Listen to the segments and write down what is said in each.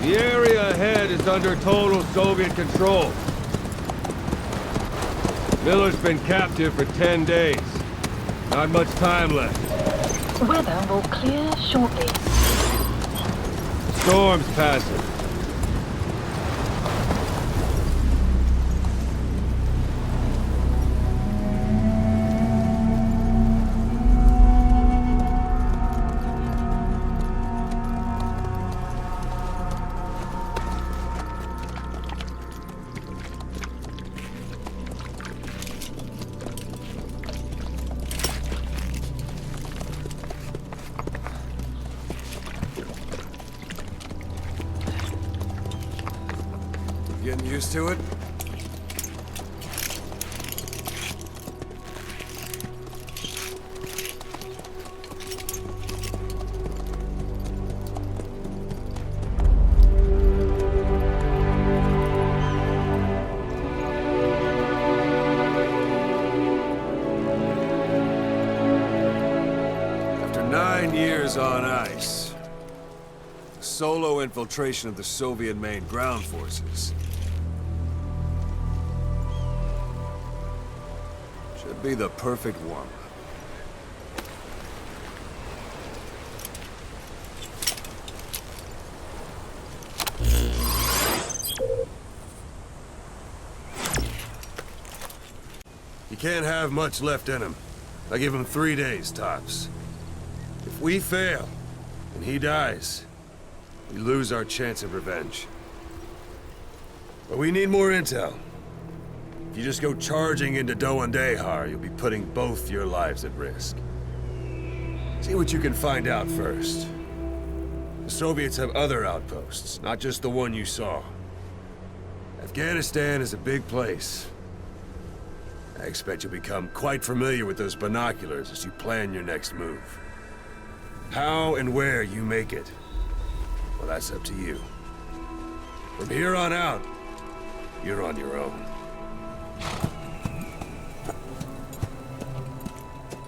The area ahead is under total Soviet control. Miller's been captive for 10 days. Not much time left. Weather will clear shortly. Storm's passing. Getting used to it? After 9 years on ice, solo infiltration of the Soviet main ground forces should be the perfect warm-up. You can't have much left in him. I give him 3 days, tops. If we fail, and he dies, we lose our chance of revenge. But we need more intel. If you just go charging into Dehar, you'll be putting both your lives at risk. See what you can find out first. The Soviets have other outposts, not just the one you saw. Afghanistan is a big place. I expect you'll become quite familiar with those binoculars as you plan your next move. How and where you make it, well, that's up to you. From here on out, you're on your own.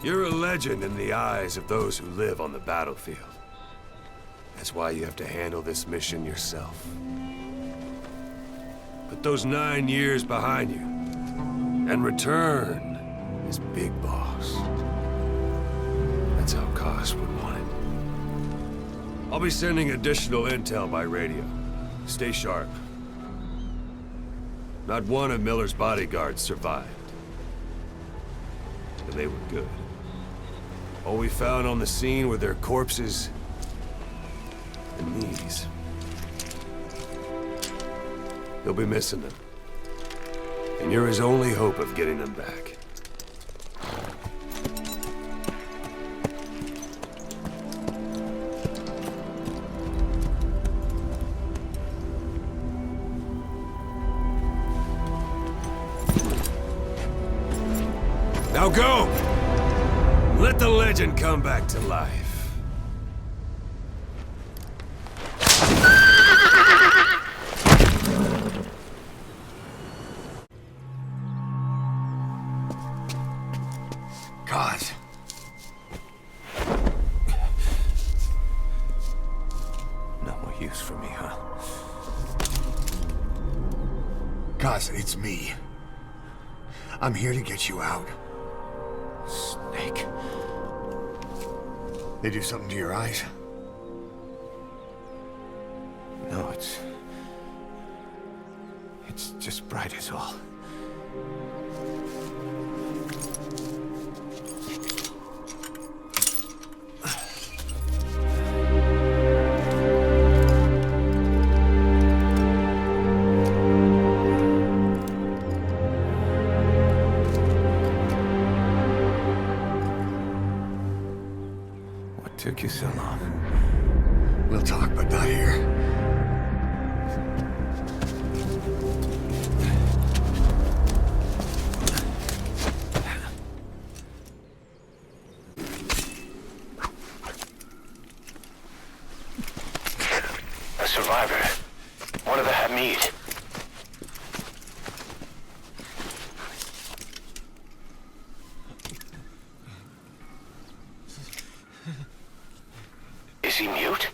You're a legend in the eyes of those who live on the battlefield. That's why you have to handle this mission yourself. Put those 9 years behind you, and return as Big Boss. That's how Koss would want it. I'll be sending additional intel by radio. Stay sharp. Not one of Miller's bodyguards survived. And they were good. All we found on the scene were their corpses and knees. You'll be missing them. And you're his only hope of getting them back. Now go! Let the legend come back to life. God. No more use for me, huh? Kaz, it's me. I'm here to get you out. Snake. They do something to your eyes? No, it's just bright as all. What took you so long? We'll talk, but not here. A survivor. One of the Hamid. Is he mute?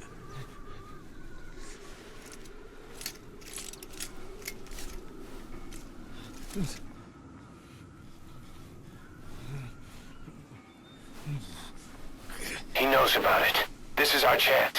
He knows about it. This is our chance.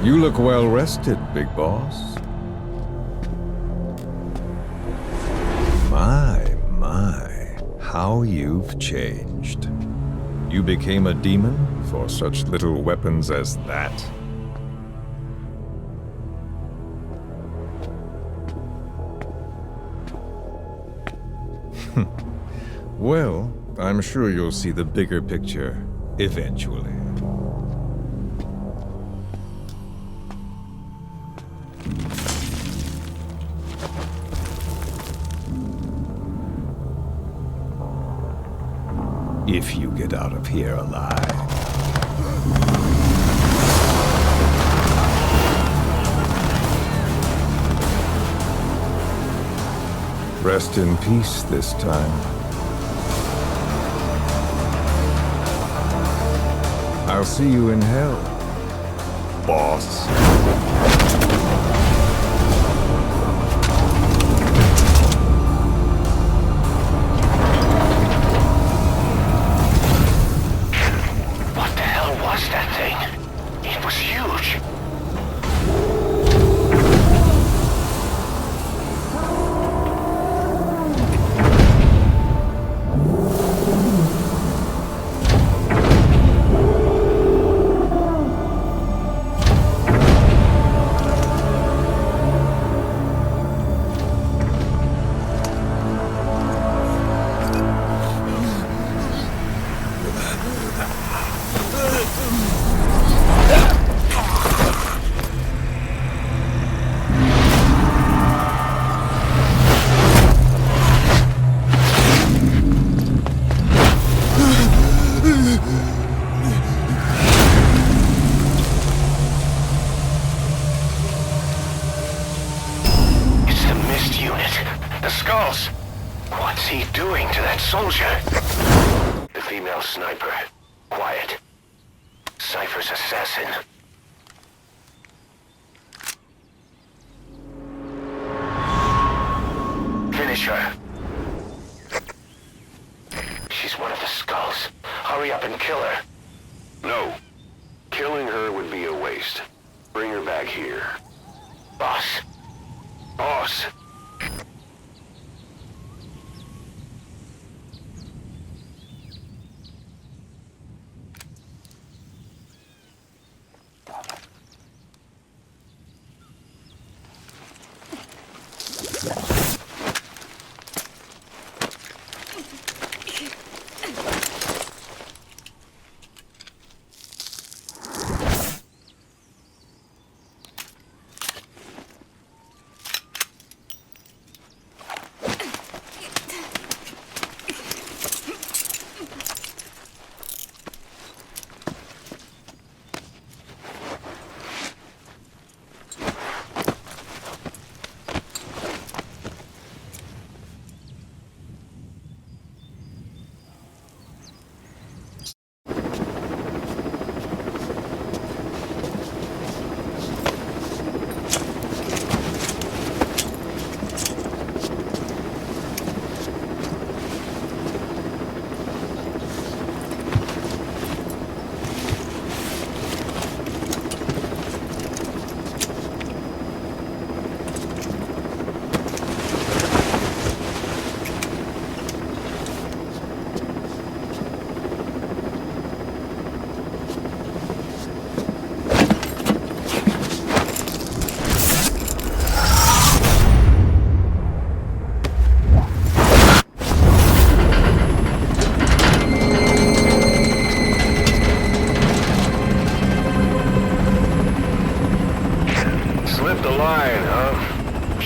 You look well rested, big boss. My, how you've changed. You became a demon for such little weapons as that? Well, I'm sure you'll see the bigger picture eventually. If you get out of here alive. Rest in peace this time. I'll see you in hell, boss. What's he doing to that soldier? The female sniper. Quiet. Cypher's assassin. Finish her. She's one of the skulls. Hurry up and kill her. No. Killing her would be a waste. Bring her back here. Boss. Boss!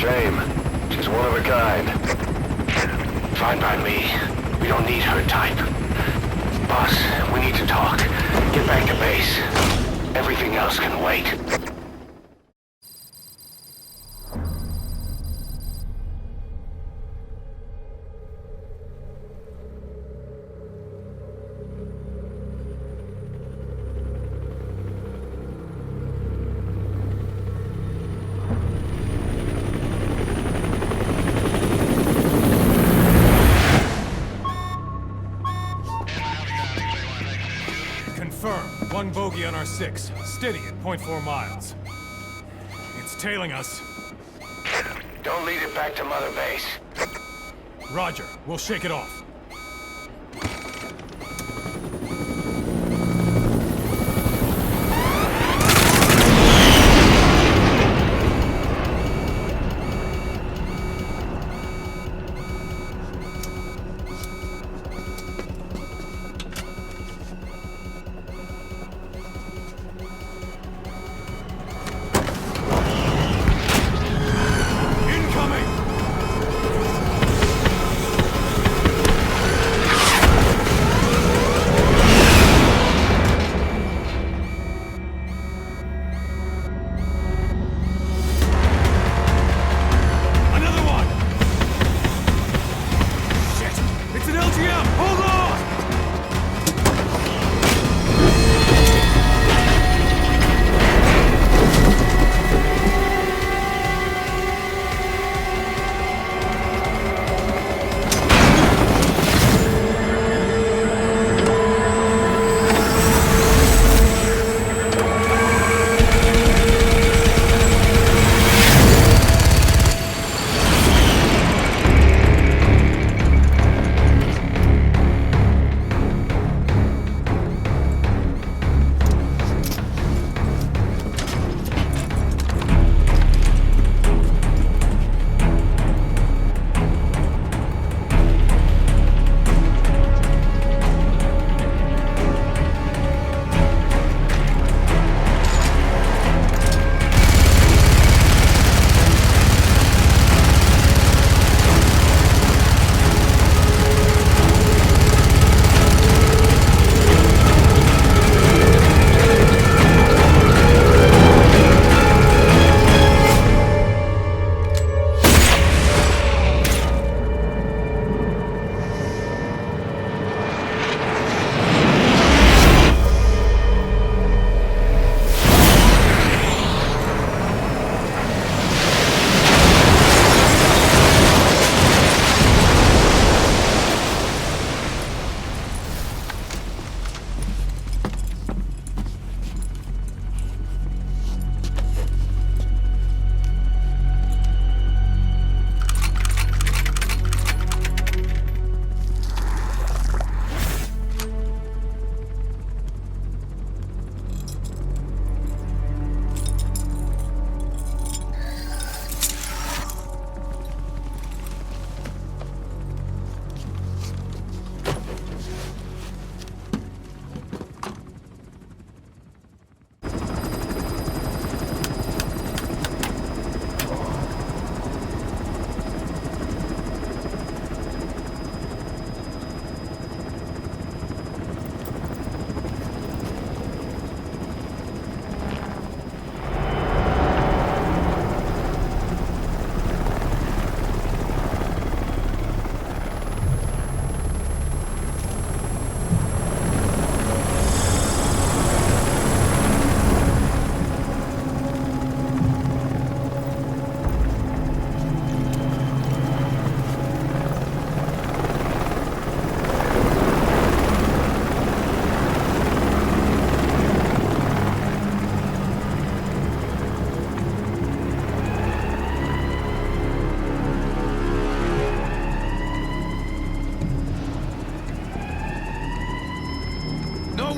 Shame. She's one of a kind. Fine by me. We don't need her type. Boss, we need to talk. Get back to base. Everything else can wait. Confirm. One bogey on our 6. Steady at .4 miles. It's tailing us. Don't lead it back to Mother Base. Roger. We'll shake it off.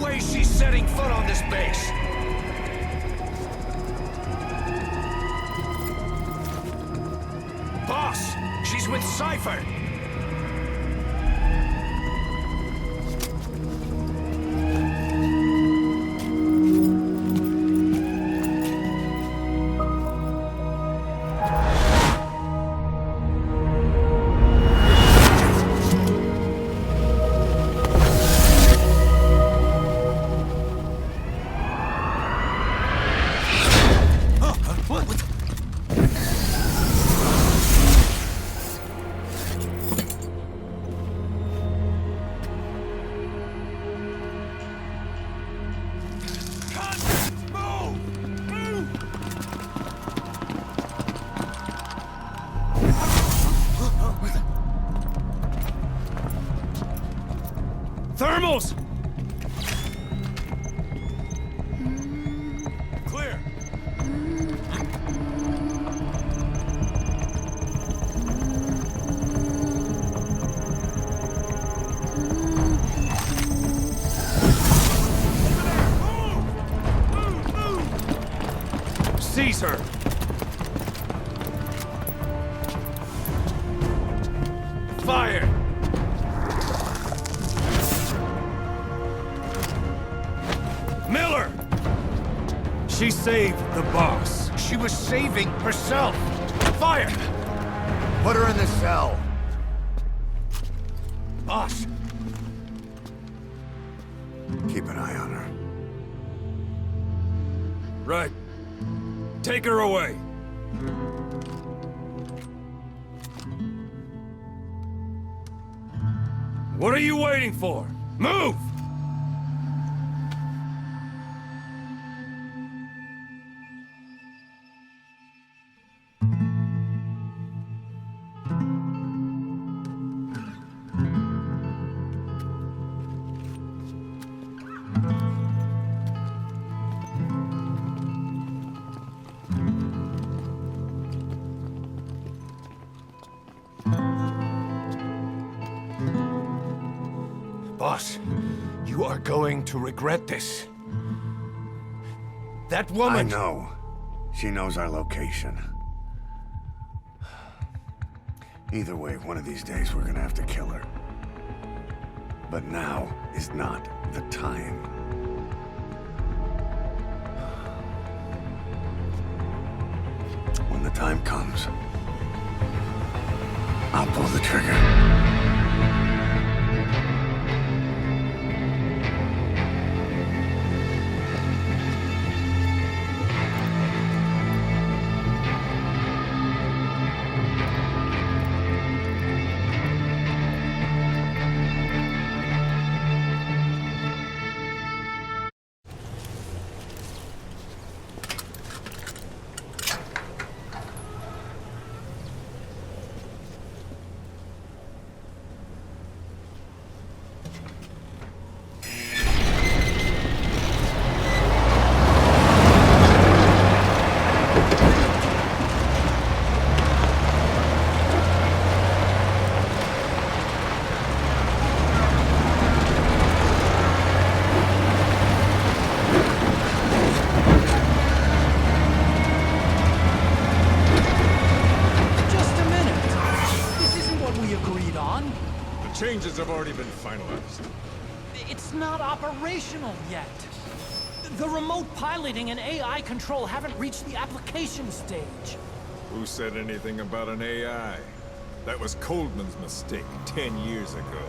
way she's setting foot on this base. Boss, she's with Cypher. Seize her! Fire! Miller! She saved the boss. She was saving herself. Fire! Put her in the cell. Boss. Keep an eye on her. Right. Take her away. What are you waiting for? Move! Boss, you are going to regret this. That woman... I know. She knows our location. Either way, one of these days we're gonna have to kill her. But now is not the time. When the time comes, I'll pull the trigger. Changes have already been finalized. It's not operational yet. The remote piloting and AI control haven't reached the application stage. Who said anything about an AI? That was Coldman's mistake 10 years ago.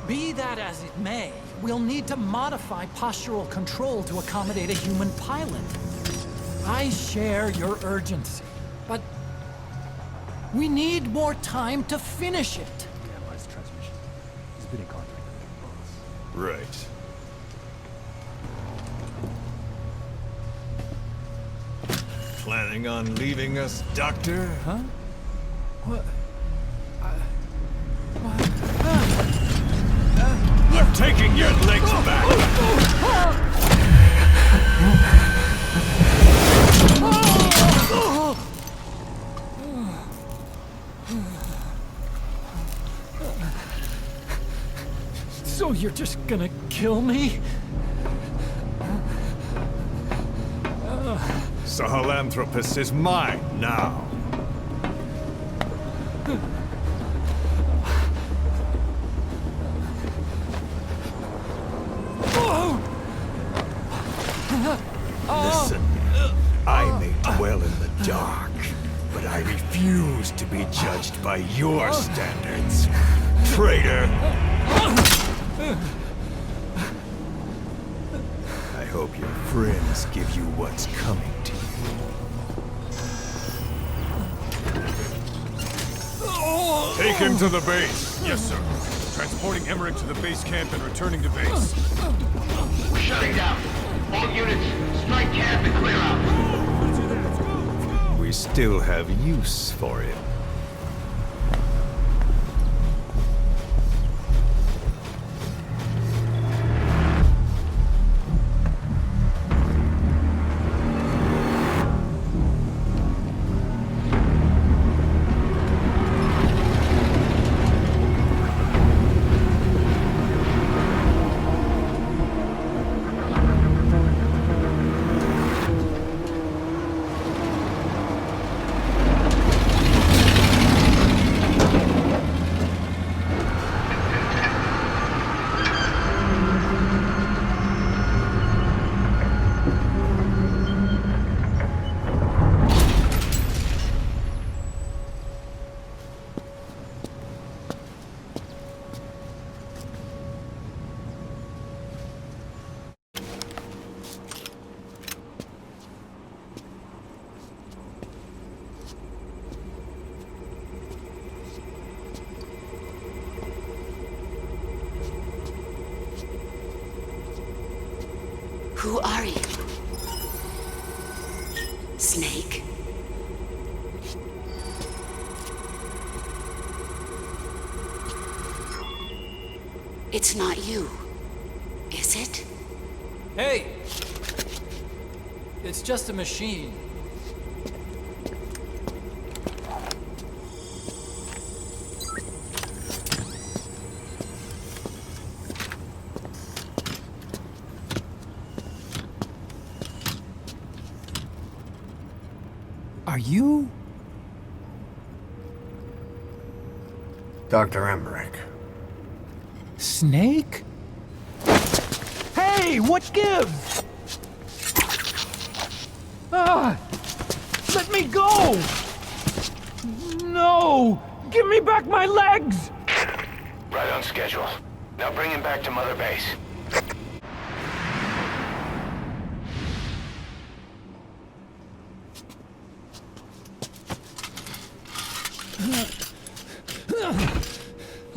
Be that as it may, we'll need to modify postural control to accommodate a human pilot. I share your urgency, but we need more time to finish it. Right. Planning on leaving us, Doctor? Huh? What? I'm taking your legs back! So you're just gonna kill me? Sahelanthropus is mine now. Listen, I may dwell in the dark, but I refuse to be judged by your standards, traitor! I hope your friends give you what's coming to you. Take him to the base. Yes, sir. Transporting Emmerich to the base camp and returning to base. We're shutting down. All units, strike camp and clear out. We still have use for him. Who are you? Snake? It's not you, is it? Hey! It's just a machine. Are you? Dr. Emmerich. Snake? Hey, what gives? Ah! Let me go! No! Give me back my legs! Right on schedule. Now bring him back to Mother Base.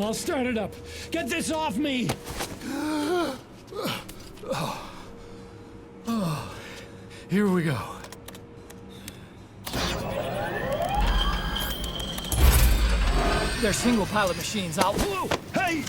I'll start it up. Get this off me! Here we go. They're single pilot machines. I'll... Whoa! Hey!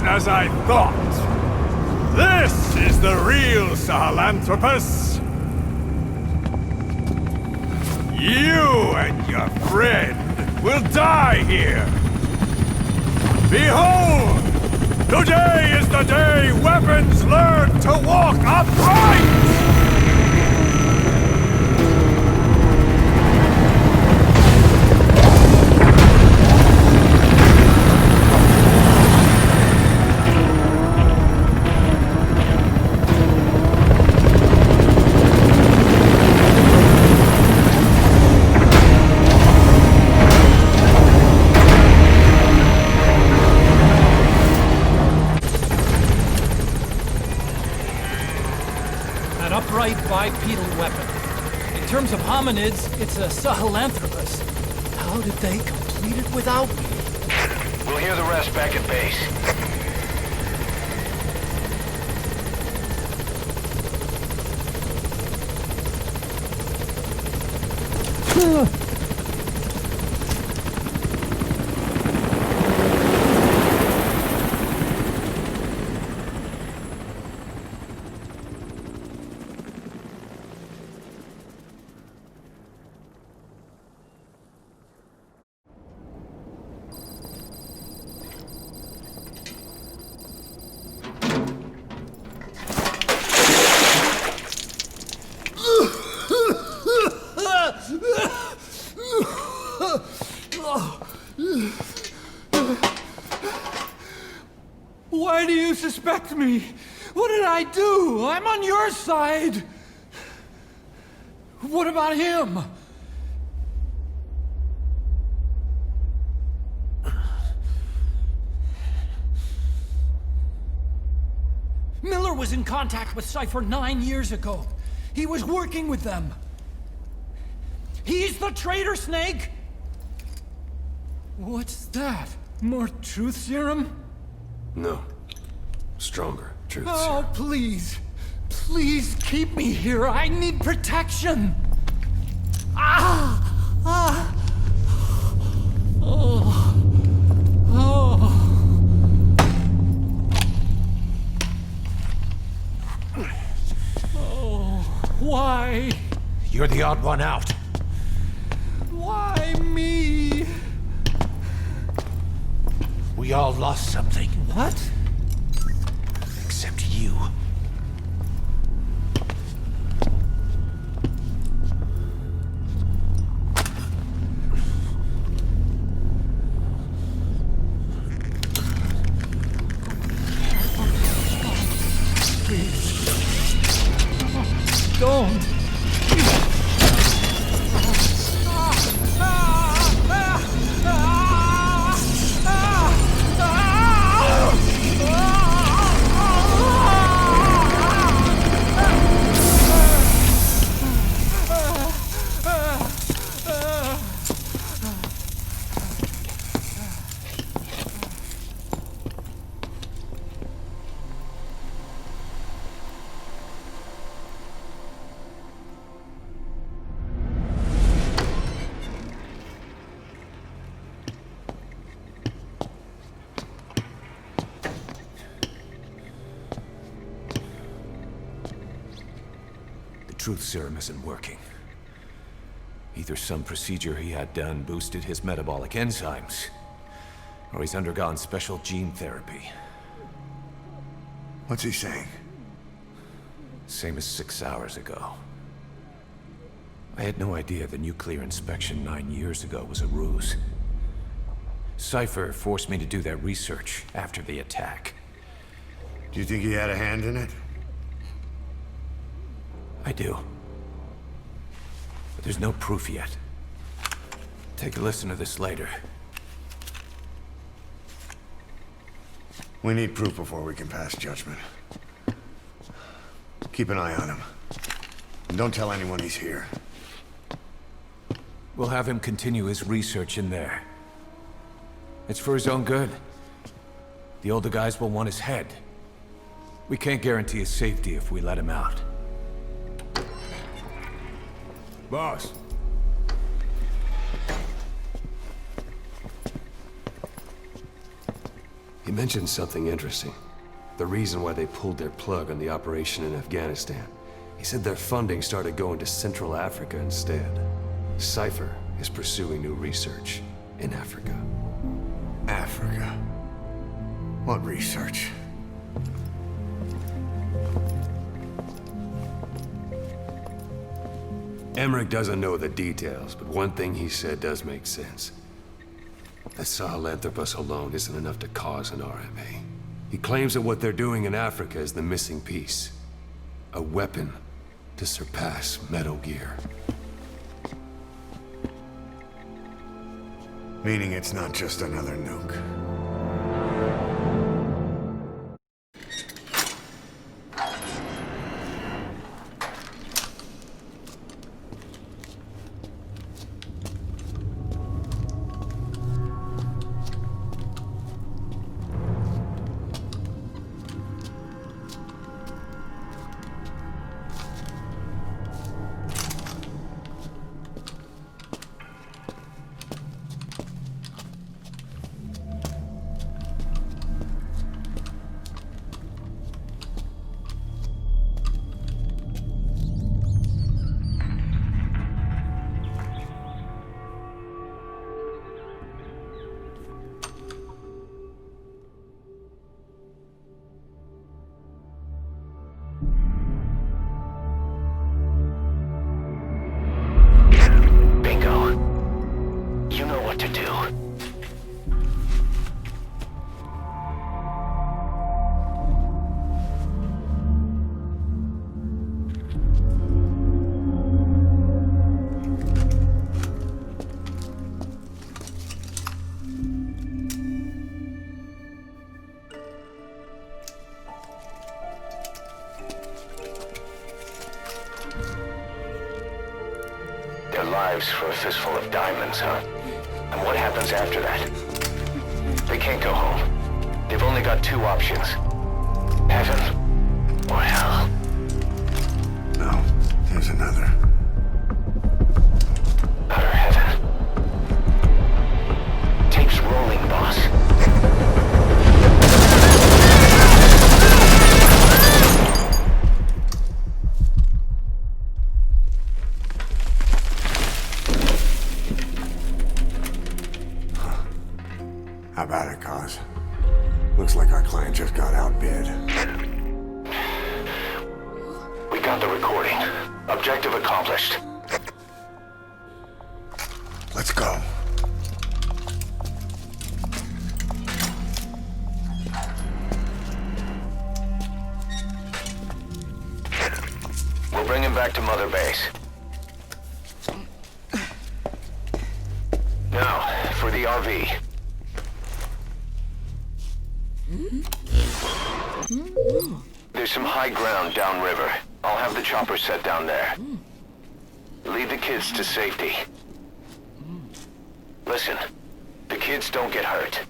As I thought. This is the real Sahelanthropus. You and your friend will die here. Behold! Today is the day weapons learn to walk upright! Bipedal weapon. In terms of hominids, it's a Sahelanthropus. How did they complete it without me? We'll hear the rest back at base. Why do you suspect me? What did I do? I'm on your side. What about him? Miller was in contact with Cypher 9 years ago. He was working with them. He's the traitor, Snake! What's that? More truth serum? No. Stronger truth Oh, serum. please. Please keep me here. I need protection. Ah! Ah! Oh. Oh. You're the odd one out. Why me? We all lost something. What? Except you. Don't! The truth serum isn't working. Either some procedure he had done boosted his metabolic enzymes, or he's undergone special gene therapy. What's he saying? Same as 6 hours ago. I had no idea the nuclear inspection 9 years ago was a ruse. Cypher forced me to do that research after the attack. Do you think he had a hand in it? I do. But there's no proof yet. Take a listen to this later. We need proof before we can pass judgment. Keep an eye on him. And don't tell anyone he's here. We'll have him continue his research in there. It's for his own good. The older guys will want his head. We can't guarantee his safety if we let him out. Boss. He mentioned something interesting. The reason why they pulled their plug on the operation in Afghanistan. He said their funding started going to Central Africa instead. Cypher is pursuing new research in Africa. Africa? What research? Emmerich doesn't know the details, but one thing he said does make sense. That Sahelanthropus alone isn't enough to cause an RMA. He claims that what they're doing in Africa is the missing piece. A weapon to surpass Metal Gear. Meaning it's not just another nuke. Their lives for a fistful of diamonds, huh? And what happens after that? They can't go home. They've only got two options. Heaven or hell. No, there's another. Utter heaven. Tape's rolling, boss. Looks like our client just got outbid. We got the recording. Objective accomplished. Let's go. We'll bring him back to Mother Base. Now, for the RV. There's some high ground downriver. I'll have the chopper set down there. Lead the kids to safety. Listen, the kids don't get hurt.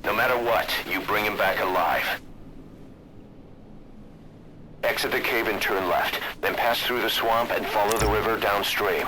No matter what, you bring him back alive. Exit the cave and turn left, then pass through the swamp and follow the river downstream.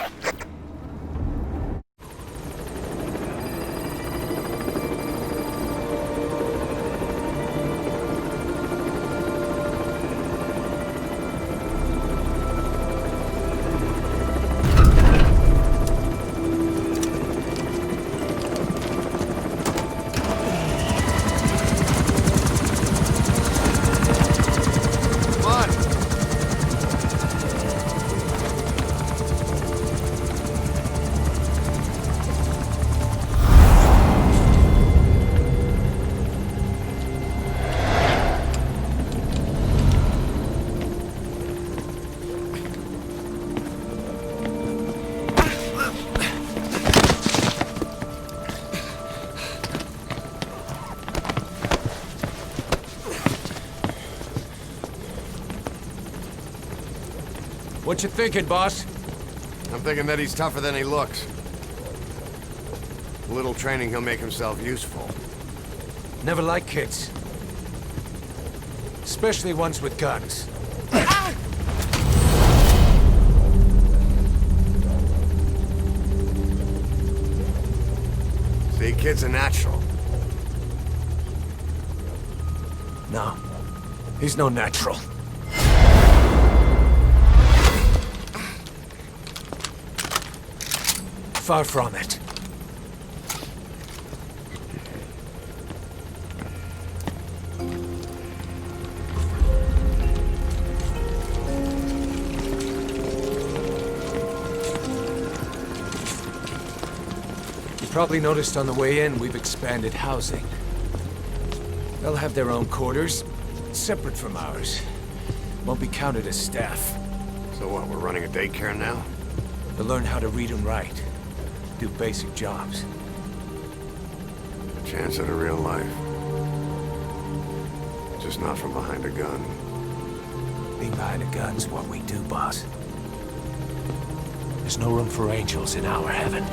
What you thinking, boss? I'm thinking that he's tougher than he looks. A little training, he'll make himself useful. Never liked kids. Especially ones with guns. See, kid's a natural. No. He's no natural. Far from it. You probably noticed on the way in, we've expanded housing. They'll have their own quarters, separate from ours. Won't be counted as staff. So what, we're running a daycare now? They'll learn how to read and write. Do basic jobs. A chance at a real life. Just not from behind a gun. Being behind a gun's what we do, boss. There's no room for angels in our heaven.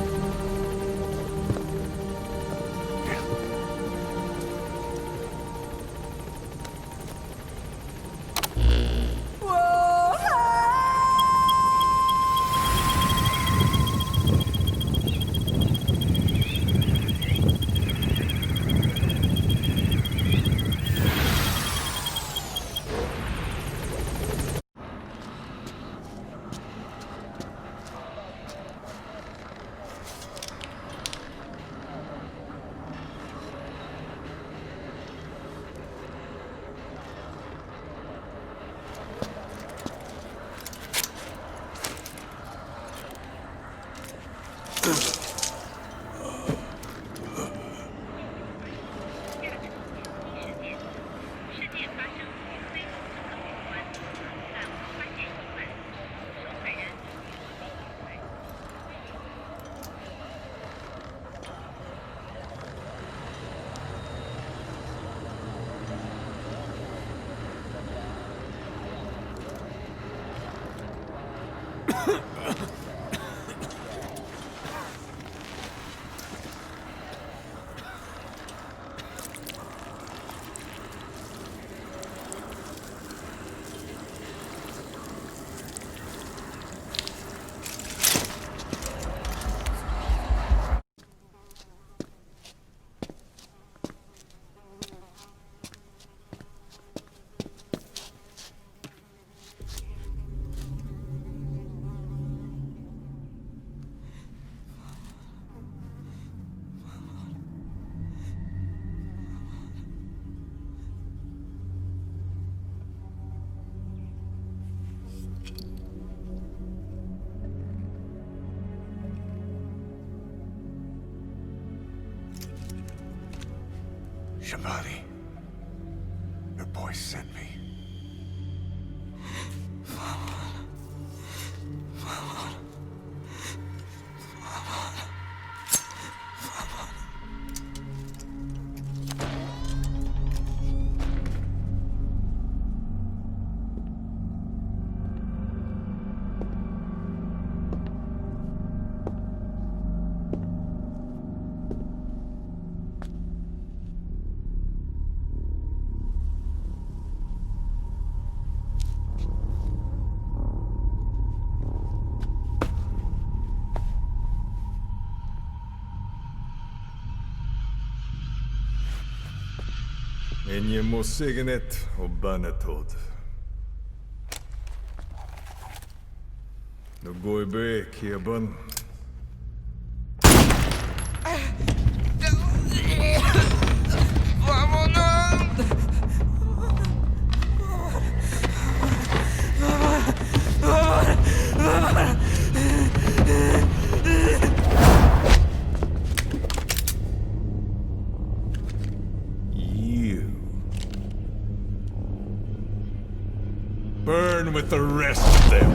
Shabani. Your boy sent me. En je må signet og bannetod. Nå går jeg bek, Kebban. Burn with the rest of them.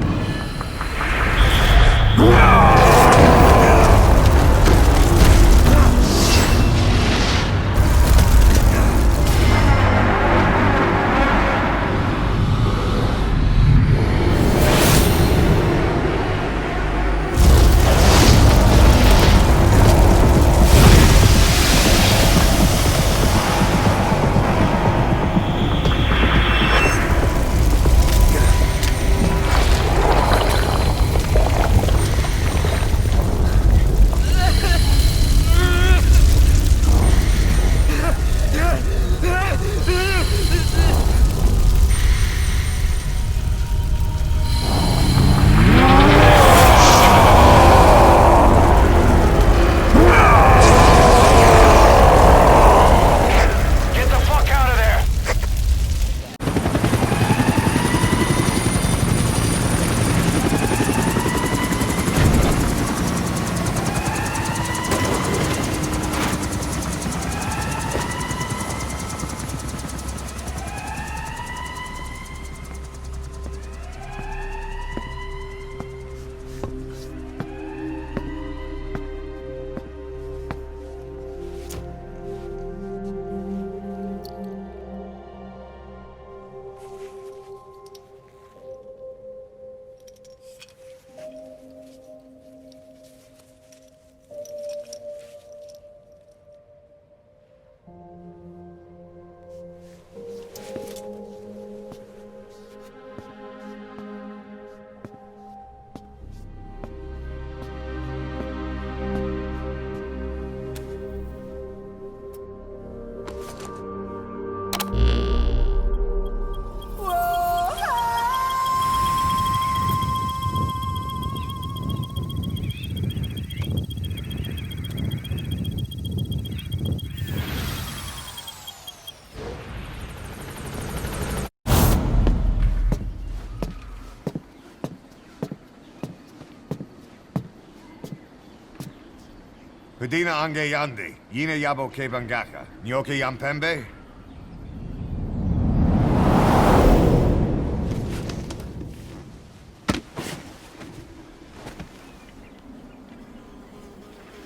Pedina ange yandi, yina yabo ke bangaka, nyoke yampembe?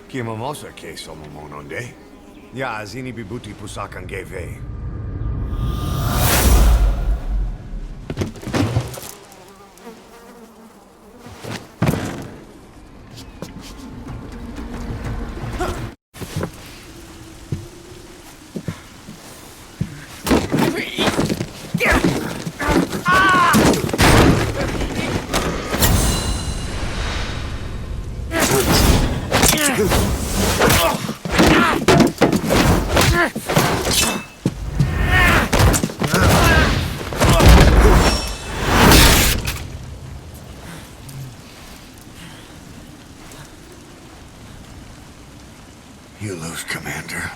Kimamosa ke somomononde? Ya azini bibuti pusakan geve. You lose, Commander.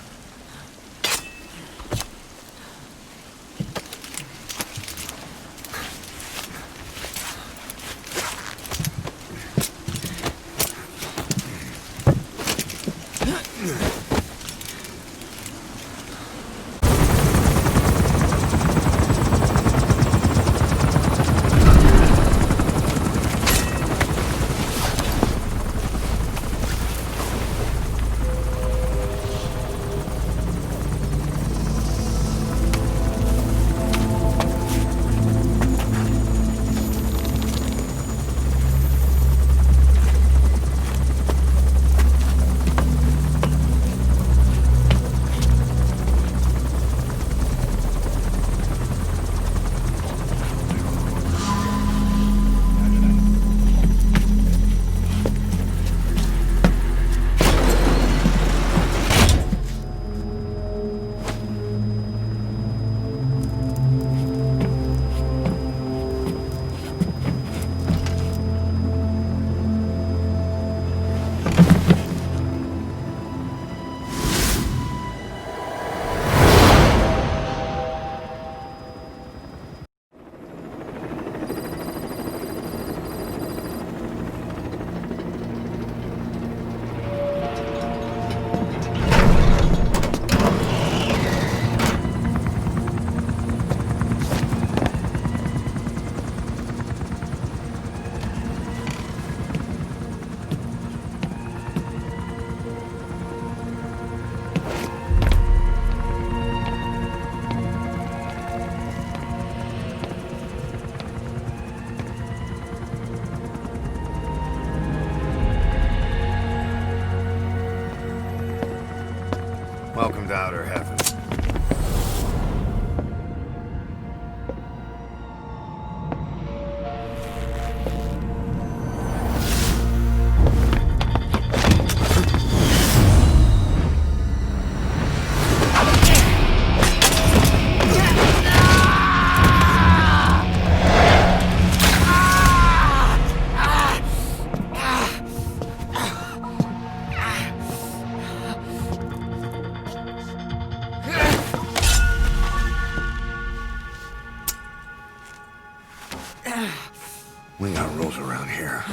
We got rules around here.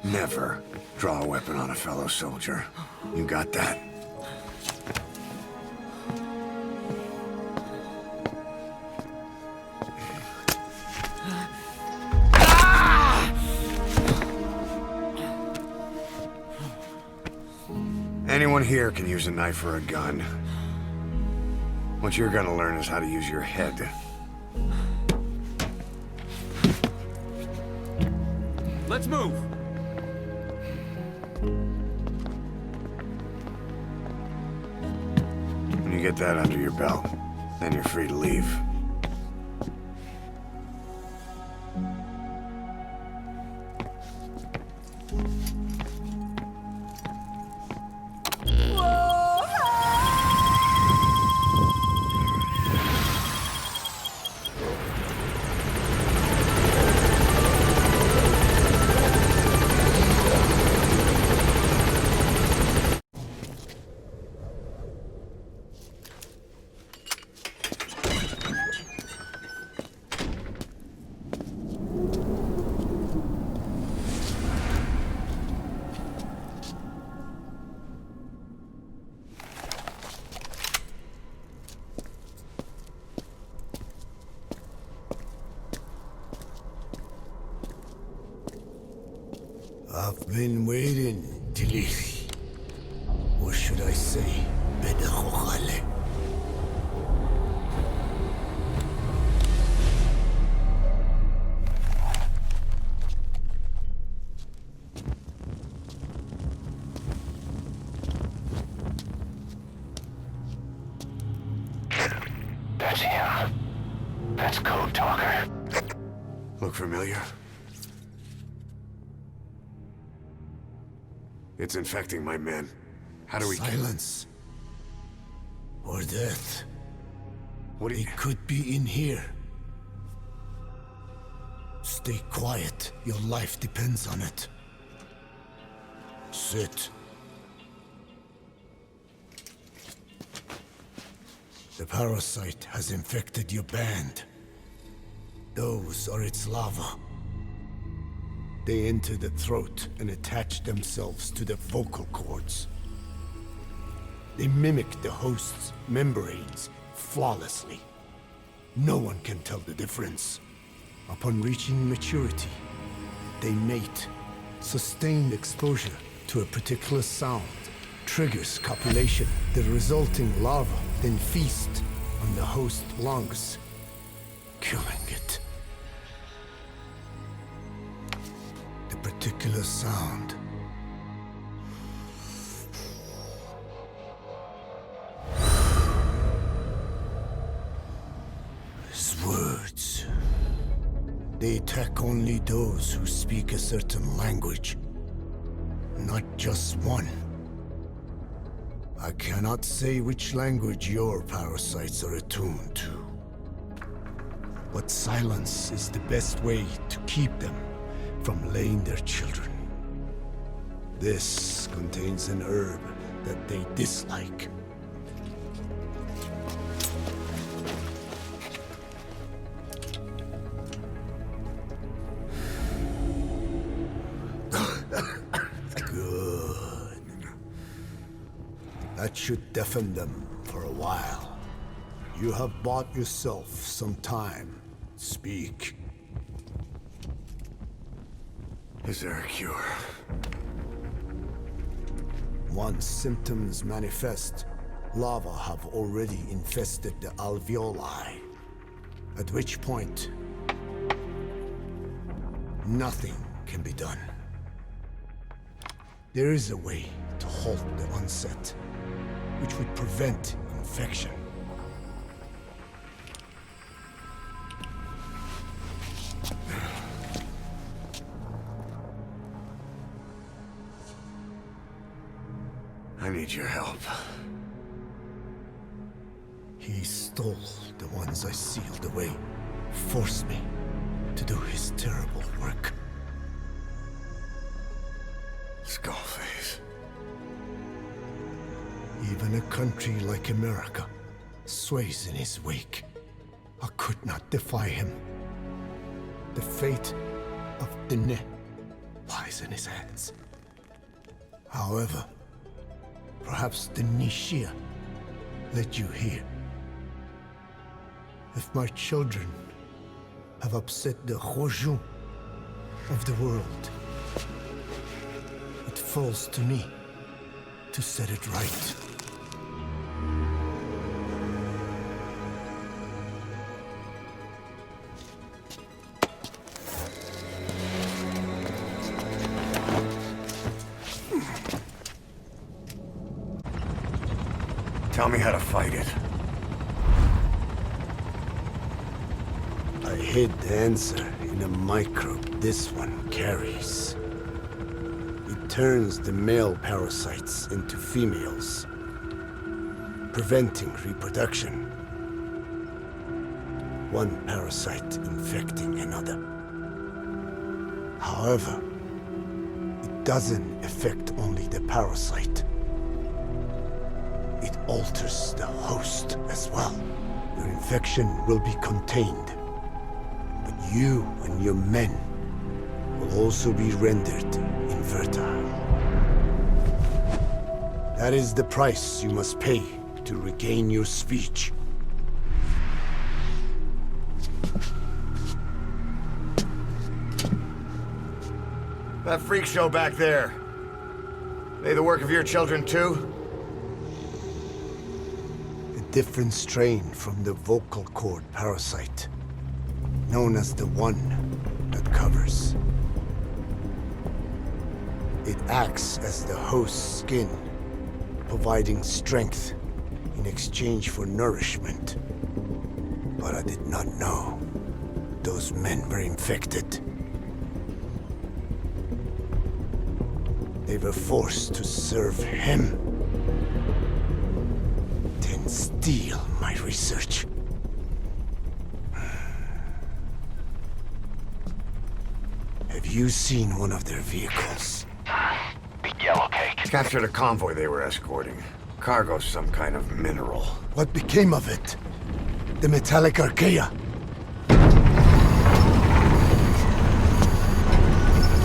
Never draw a weapon on a fellow soldier. You got that? Anyone here can use a knife or a gun. What you're gonna learn is how to use your head. Let's move! When you get that under your belt, then you're free to leave. I've been waiting, Tilly. Or should I say, Bedakhale. That's him. That's Code Talker. Look familiar? It's infecting my men. How do we... Silence. Or death. What do you... It could be in here. Stay quiet. Your life depends on it. Sit. The parasite has infected your band. Those are its larvae. They enter the throat and attach themselves to the vocal cords. They mimic the host's membranes flawlessly. No one can tell the difference. Upon reaching maturity, they mate. Sustained exposure to a particular sound triggers copulation. The resulting larva then feast on the host lungs, killing it. The particular sound is words. They attack only those who speak a certain language, not just one. I cannot say which language your parasites are attuned to, but silence is the best way to keep them from laying their children. This contains an herb that they dislike. Good. That should deafen them for a while. You have bought yourself some time. Speak. Is there a cure? Once symptoms manifest, larvae have already infested the alveoli. At which point, nothing can be done. There is a way to halt the onset, which would prevent infection. I need your help. He stole the ones I sealed away, forced me to do his terrible work. Skullface. Even a country like America sways in his wake. I could not defy him. The fate of Dine lies in his hands. However, perhaps the Nishia led you here. If my children have upset the Hojun of the world, it falls to me to set it right. Tell me how to fight it. I hid the answer in a microbe this one carries. It turns the male parasites into females, preventing reproduction. One parasite infecting another. However, it doesn't affect only the parasite. It alters the host as well. Your infection will be contained, but you and your men will also be rendered infertile. That is the price you must pay to regain your speech. That freak show back there. They the work of your children too? Different strain from the vocal cord parasite, known as the one that covers. It acts as the host's skin, providing strength in exchange for nourishment. But I did not know those men were infected. They were forced to serve him. Steal my research. Have you seen one of their vehicles? Big yellow cake. Captured a convoy they were escorting. Cargo, some kind of mineral. What became of it? The metallic archaea.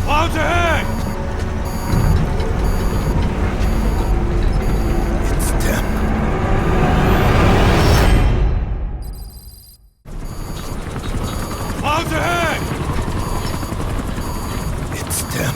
Clouds ahead! It's them. Clouds ahead! It's them.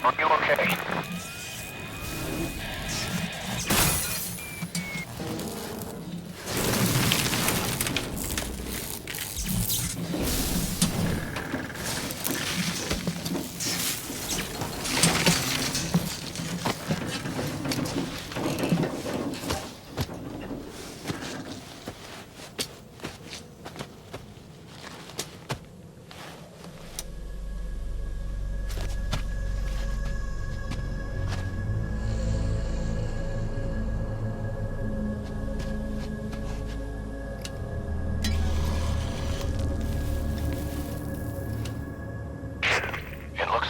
Are you okay?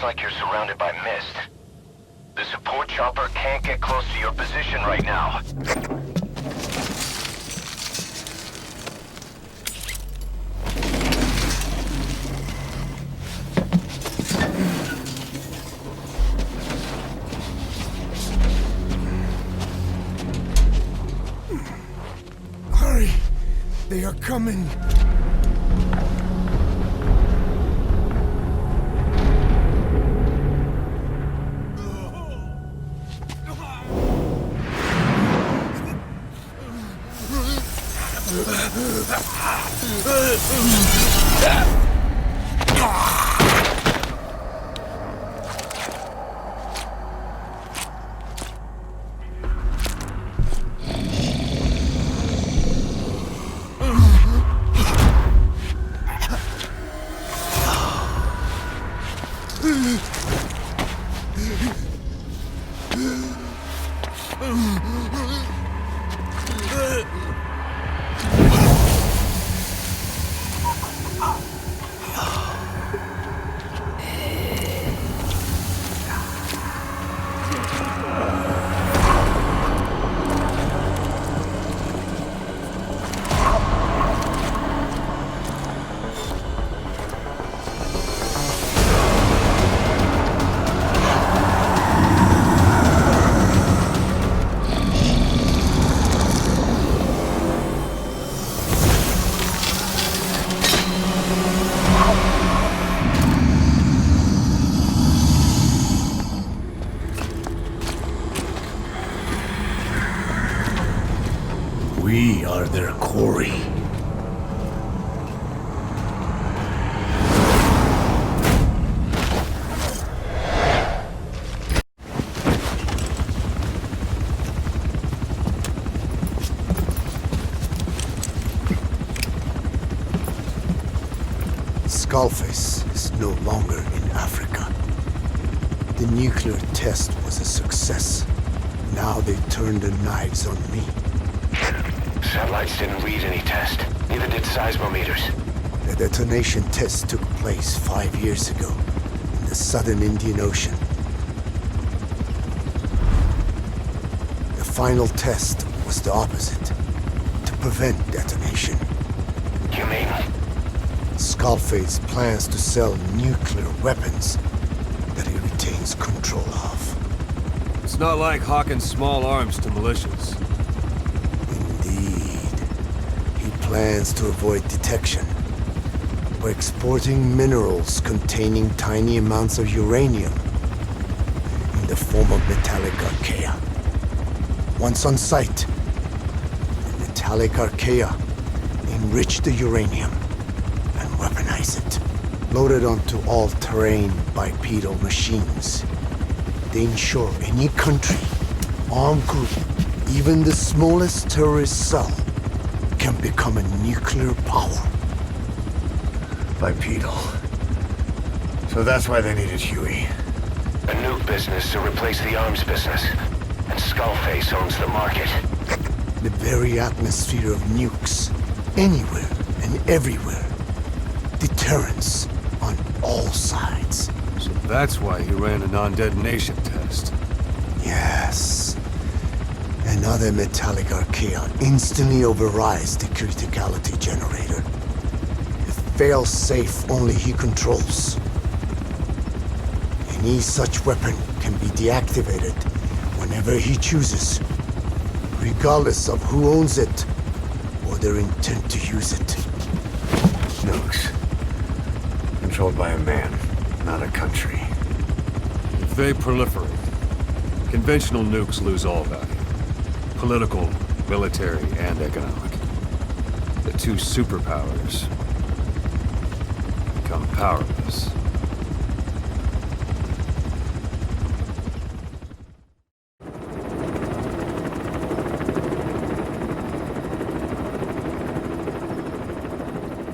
Like you're surrounded by mist. The support chopper can't get close to your position right now. Hurry! They are coming! We are their quarry. Skullface is no longer in Africa. The nuclear test was a success. Now they turn their knives on me. Satellites didn't read any test. Neither did seismometers. The detonation test took place 5 years ago in the southern Indian Ocean. The final test was the opposite, to prevent detonation. You mean? Skullface plans to sell nuclear weapons that he retains control of. It's not like hawking small arms to militias. Indeed. He plans to avoid detection by exporting minerals containing tiny amounts of uranium in the form of metallic archaea. Once on site, the metallic archaea enrich the uranium and weaponize it. Loaded onto all-terrain bipedal machines, they ensure any country, armed group, even the smallest terrorist cell, can become a nuclear power. Bipedal. So that's why they needed Huey. A nuke business to replace the arms business. And Skullface owns the market. The very atmosphere of nukes, anywhere and everywhere. Deterrence on all sides. So that's why he ran a non-detonation test. Yes. Another metallic archaea instantly overrides the criticality generator. It fails safe only he controls. Any such weapon can be deactivated whenever he chooses, regardless of who owns it or their intent to use it. Nukes. Controlled by a man, not a country. If they proliferate, conventional nukes lose all value. Political, military, and economic. The two superpowers become powerless.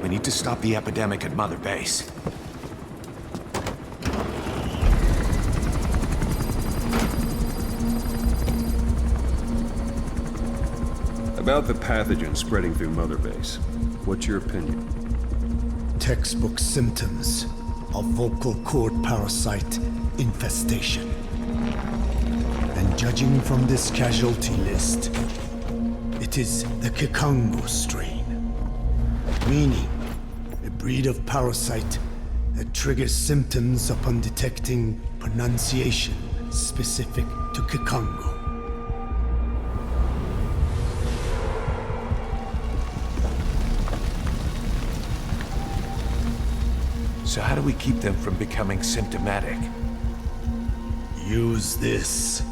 We need to stop the epidemic at Mother Base. About the pathogen spreading through Mother Base, what's your opinion? Textbook symptoms of vocal cord parasite infestation. And judging from this casualty list, it is the Kikongo strain. Meaning, a breed of parasite that triggers symptoms upon detecting pronunciation specific to Kikongo. So how do we keep them from becoming symptomatic? Use this.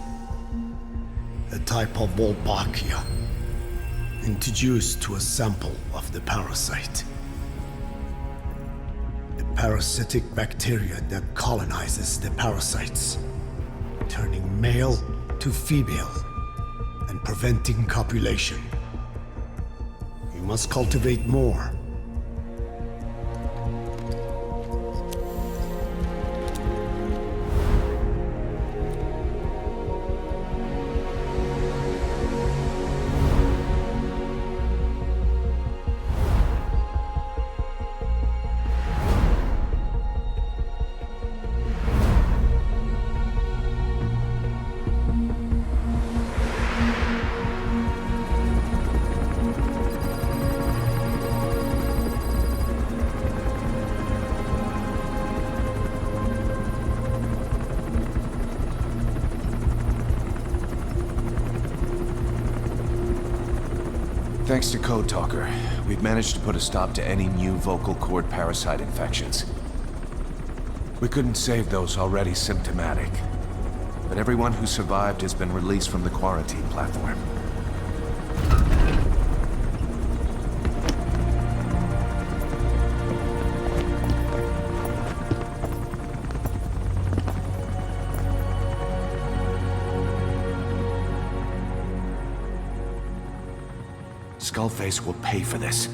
A type of Wolbachia. introduced to a sample of the parasite. The parasitic bacteria that colonizes the parasites, turning male to female and preventing copulation. You must cultivate more. Thanks to Code Talker, we've managed to put a stop to any new vocal cord parasite infections. We couldn't save those already symptomatic, but everyone who survived has been released from the quarantine platform. Skullface will pay for this.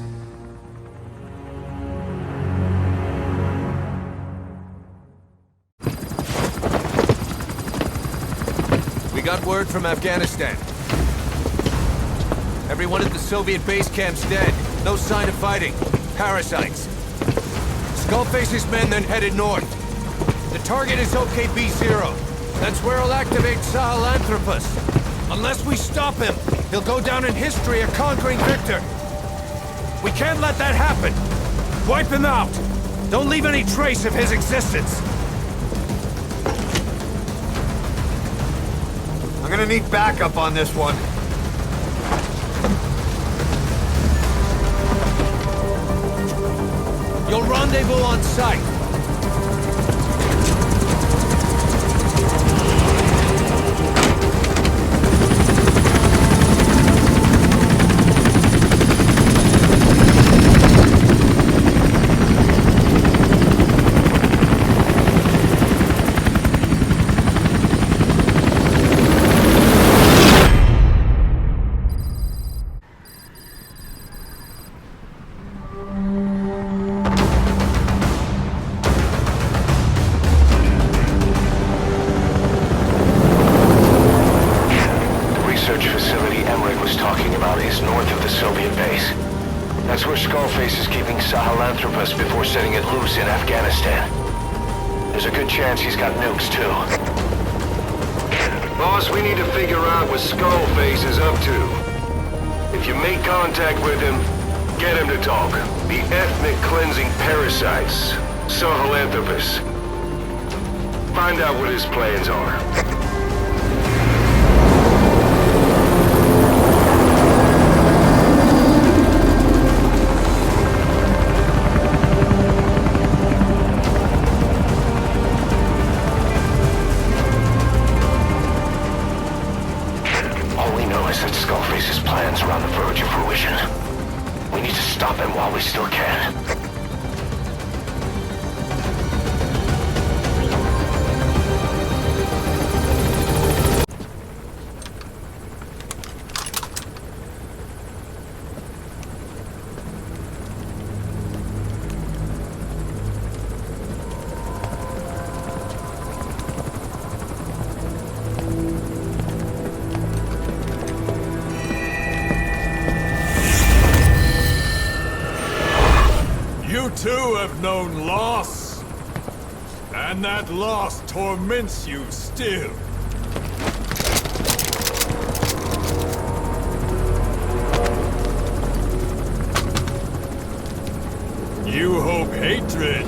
We got word from Afghanistan. Everyone at the Soviet base camp's dead. No sign of fighting. Parasites. Skullface's men then headed north. The target is OKB-0. That's where he'll activate Sahelanthropus. Unless we stop him, he'll go down in history a conquering victor. We can't let that happen. Wipe him out. Don't leave any trace of his existence. I'm gonna need backup on this one. You'll rendezvous on site. That's where Skullface is keeping Sahelanthropus before setting it loose in Afghanistan. There's a good chance he's got nukes, too. Boss, we need to figure out what Skullface is up to. If you make contact with him, get him to talk. The ethnic cleansing parasites, Sahelanthropus. Find out what his plans are. Skullface's plans are on the verge of fruition. We need to stop him while we still can. You too have known loss, and that loss torments you still. You hope hatred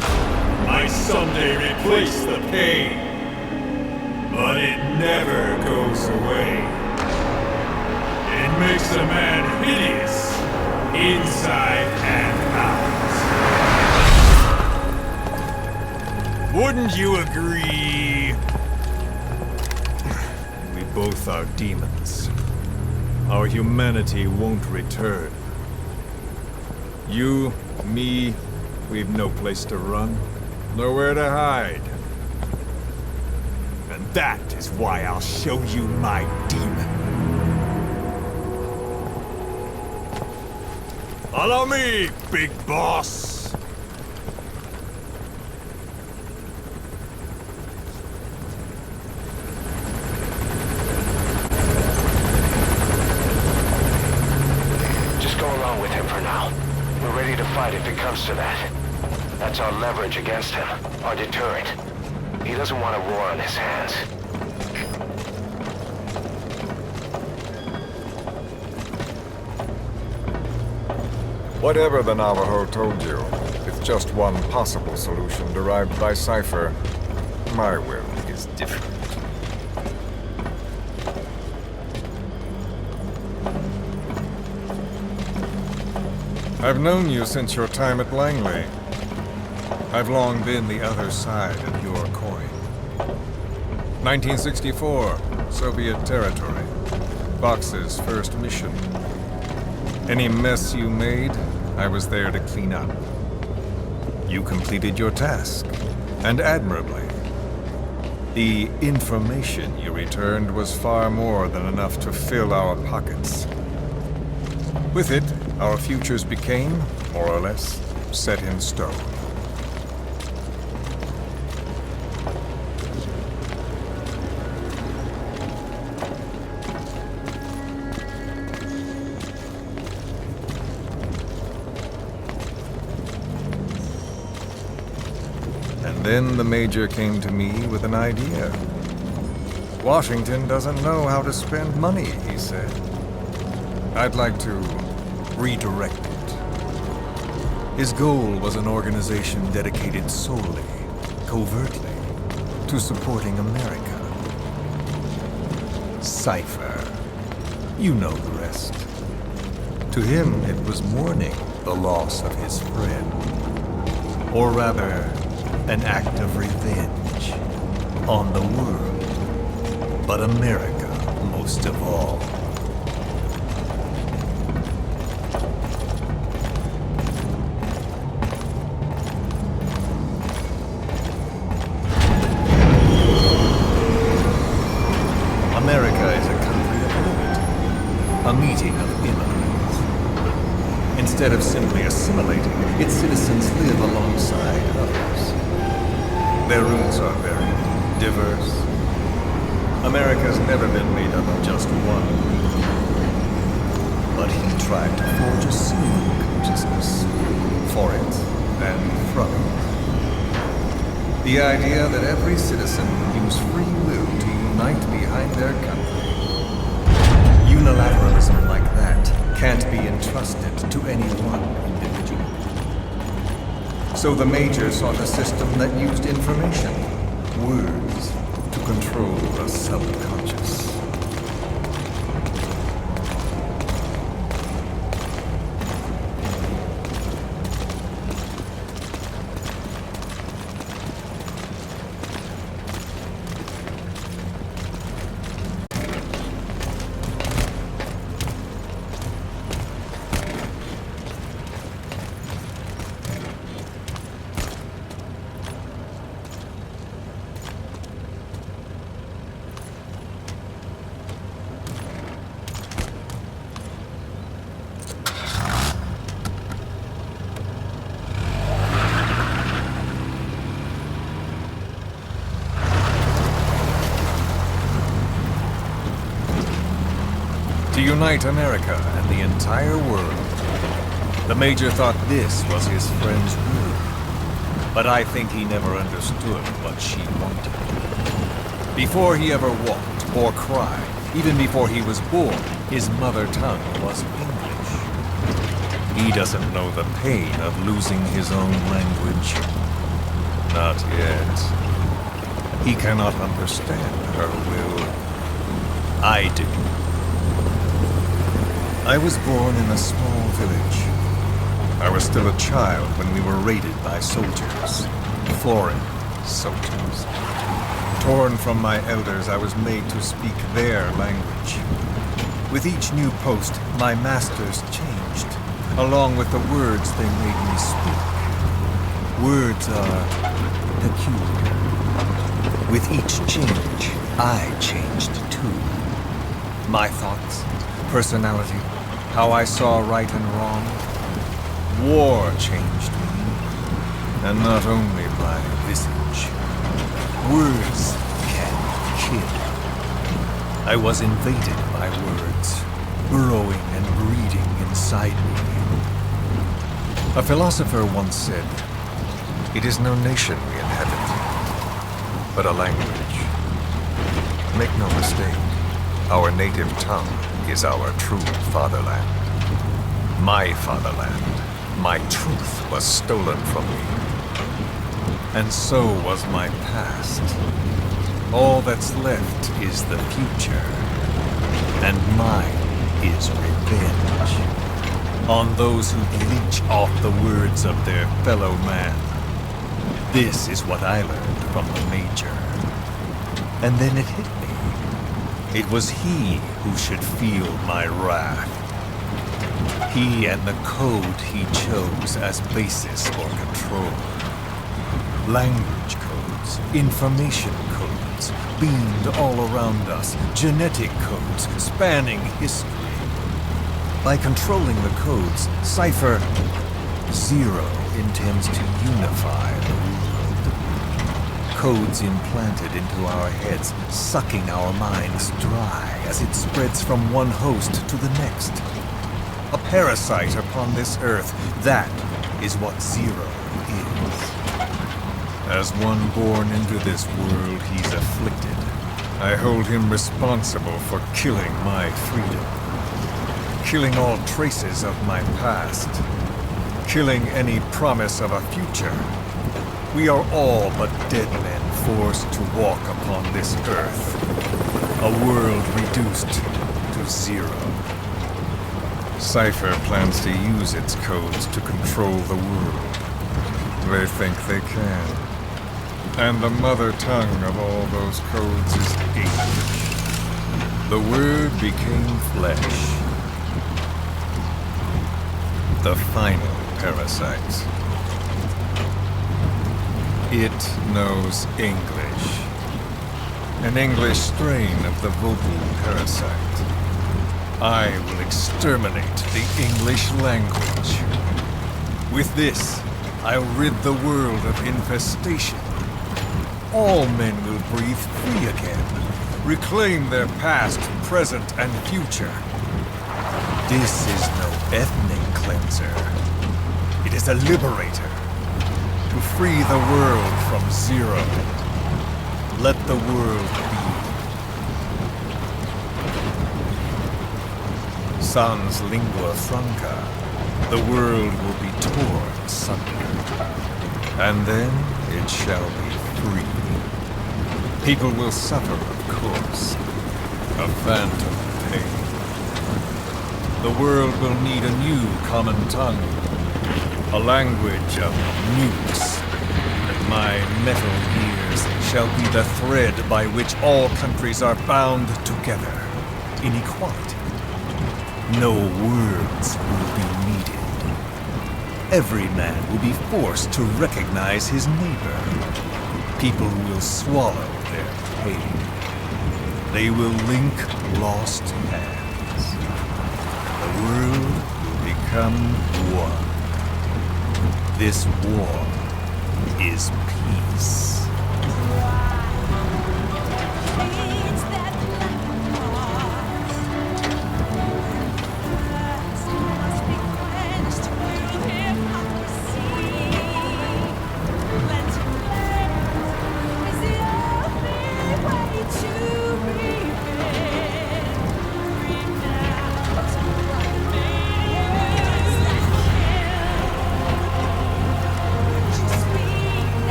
might someday replace the pain, but it never goes away. It makes a man hideous, inside and out. Wouldn't you agree? We both are demons. our humanity won't return. You, me, we've no place to run, nowhere to hide. And that is why I'll show you my demon. Follow me, big boss! Just go along with him for now. We're ready to fight if it comes to that. That's our leverage against him, our deterrent. He doesn't want a war on his hands. Whatever the Navajo told you, it's just one possible solution derived by Cypher. My will is different. I've known you since your time at Langley. I've long been the other side of your coin. 1964, Soviet territory. Vox's first mission. Any mess you made, I was there to clean up. You completed your task, and admirably. The information you returned was far more than enough to fill our pockets. With it, our futures became, more or less, set in stone. And then the Major came to me with an idea. Washington doesn't know how to spend money, he said. I'd like to redirect it. His goal was an organization dedicated solely, covertly, to supporting America. Cypher. You know the rest. To him, it was mourning the loss of his friend. Or rather, an act of revenge on the world, but America most of all. America is a country of liberty, a meeting of immigrants. Instead of simply assimilating, its citizens live alongside others. Their roots are very diverse. America's never been made up of just one group. But he tried to forge a single consciousness for it and from it. The idea that every citizen would use free will to unite behind their country. Unilateralism like that can't be entrusted to any one individual. So the Major sought a system that used information, words, to control the subconscious. To unite America and the entire world. The Major thought this was his friend's will. But I think he never understood what she wanted. Before he ever walked or cried, even before he was born, his mother tongue was English. He doesn't know the pain of losing his own language. Not yet. He cannot understand her will. I do. I was born in a small village. I was still a child when we were raided by soldiers. Foreign soldiers. Torn from my elders, I was made to speak their language. With each new post, my masters changed, along with the words they made me speak. Words are peculiar. With each change, I changed too. My thoughts, personality, how I saw right and wrong. War changed me, and not only my visage. Words can kill. I was invaded by words, burrowing and breeding inside me. A philosopher once said, "It is no nation we inhabit, but a language." Make no mistake, our native tongue is our true fatherland. My fatherland, my truth was stolen from me. And so was my past. All that's left is the future. And mine is revenge. On those who leech off the words of their fellow man. This is what I learned from the Major. And then it hit me. It was he who should feel my wrath. He and the code he chose as basis for control. Language codes, information codes, beamed all around us, genetic codes spanning history. By controlling the codes, Cypher Zero intends to unify the world. Codes implanted into our heads, sucking our minds dry as it spreads from one host to the next. A parasite upon this earth, that is what Zero is. As one born into this world, he's afflicted. I hold him responsible for killing my freedom. Killing all traces of my past. Killing any promise of a future. We are all but dead men forced to walk upon this earth. A world reduced to zero. Cypher plans to use its codes to control the world. They think they can. And the mother tongue of all those codes is English. The word became flesh. The final parasite. It knows English. An English strain of the vocal parasite. I will exterminate the English language. With this, I'll rid the world of infestation. All men will breathe free again, reclaim their past, present, and future. This is no ethnic cleanser. It is a liberator. To free the world from Zero. Let the world be. Sans lingua franca, the world will be torn asunder. And then it shall be free. People will suffer, of course. A phantom pain. The world will need a new common tongue. A language of nukes. And my metal gears shall be the thread by which all countries are bound together. In equality. No words will be needed. Every man will be forced to recognize his neighbor. People will swallow their pain. They will link lost hands. The world will become one. This war is peace.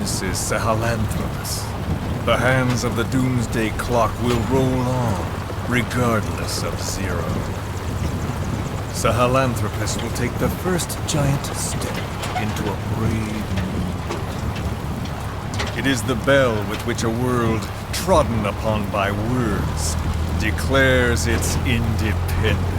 witnesses Sahelanthropus, the hands of the doomsday clock will roll on, regardless of Zero. Sahelanthropus will take the first giant step into a brave new world. It is the bell with which a world trodden upon by words declares its independence.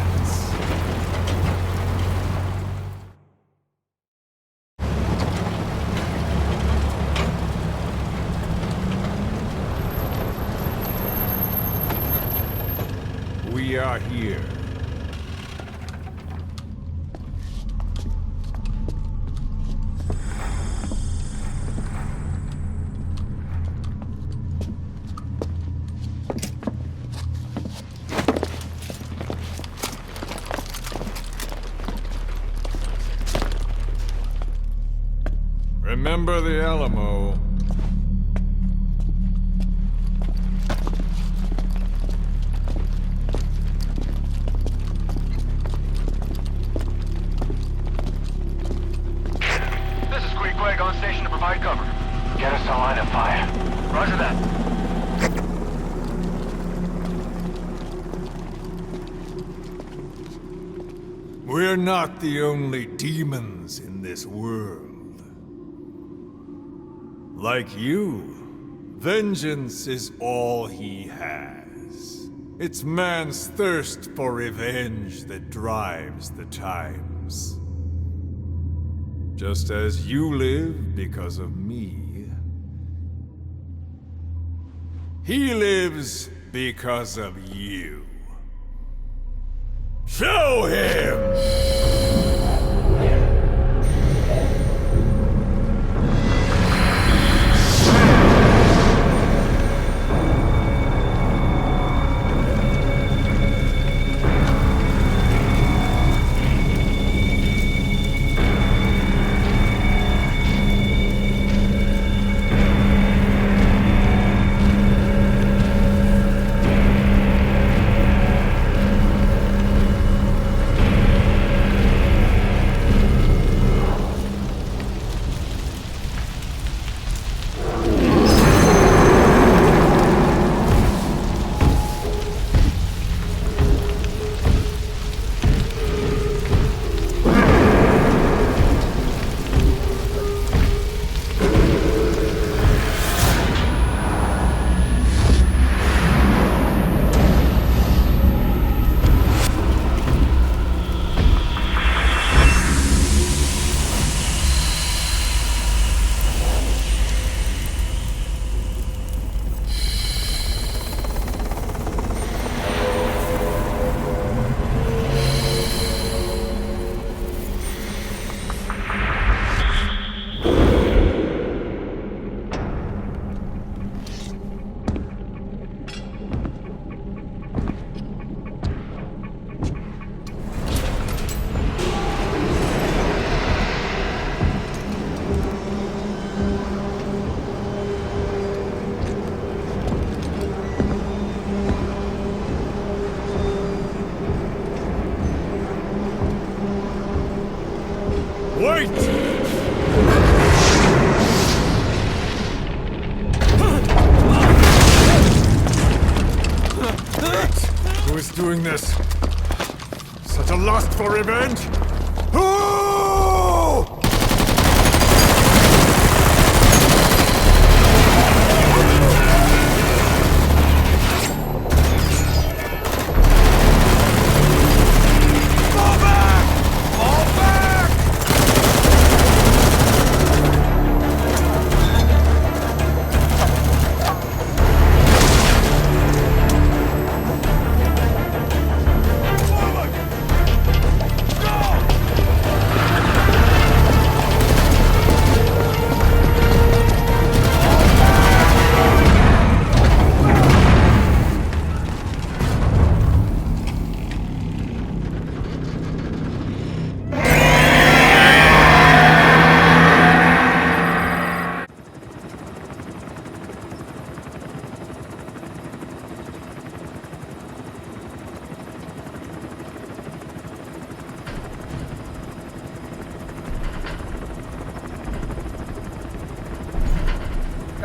We are here. Remember the Alamo. This is Queequeg on station to provide cover. Get us a line of fire. Roger that. We're not the only demons in this world. Like you, vengeance is all he has. It's man's thirst for revenge that drives the times. Just as you live because of me, he lives because of you. Show him! Wait! Who is doing this? Such a lust for revenge? Who? Go!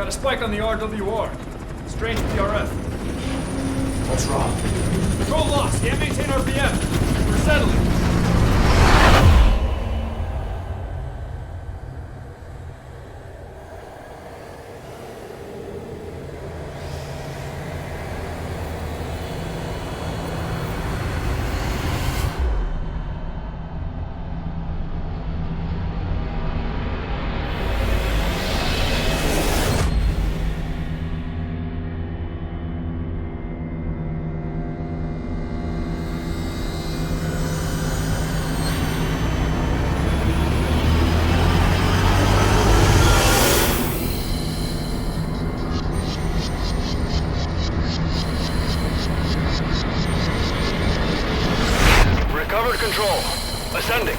Got a spike on the RWR. Strange PRF. What's wrong? Control lost. Can't maintain RPM. We're settling. Recovered control. Ascending.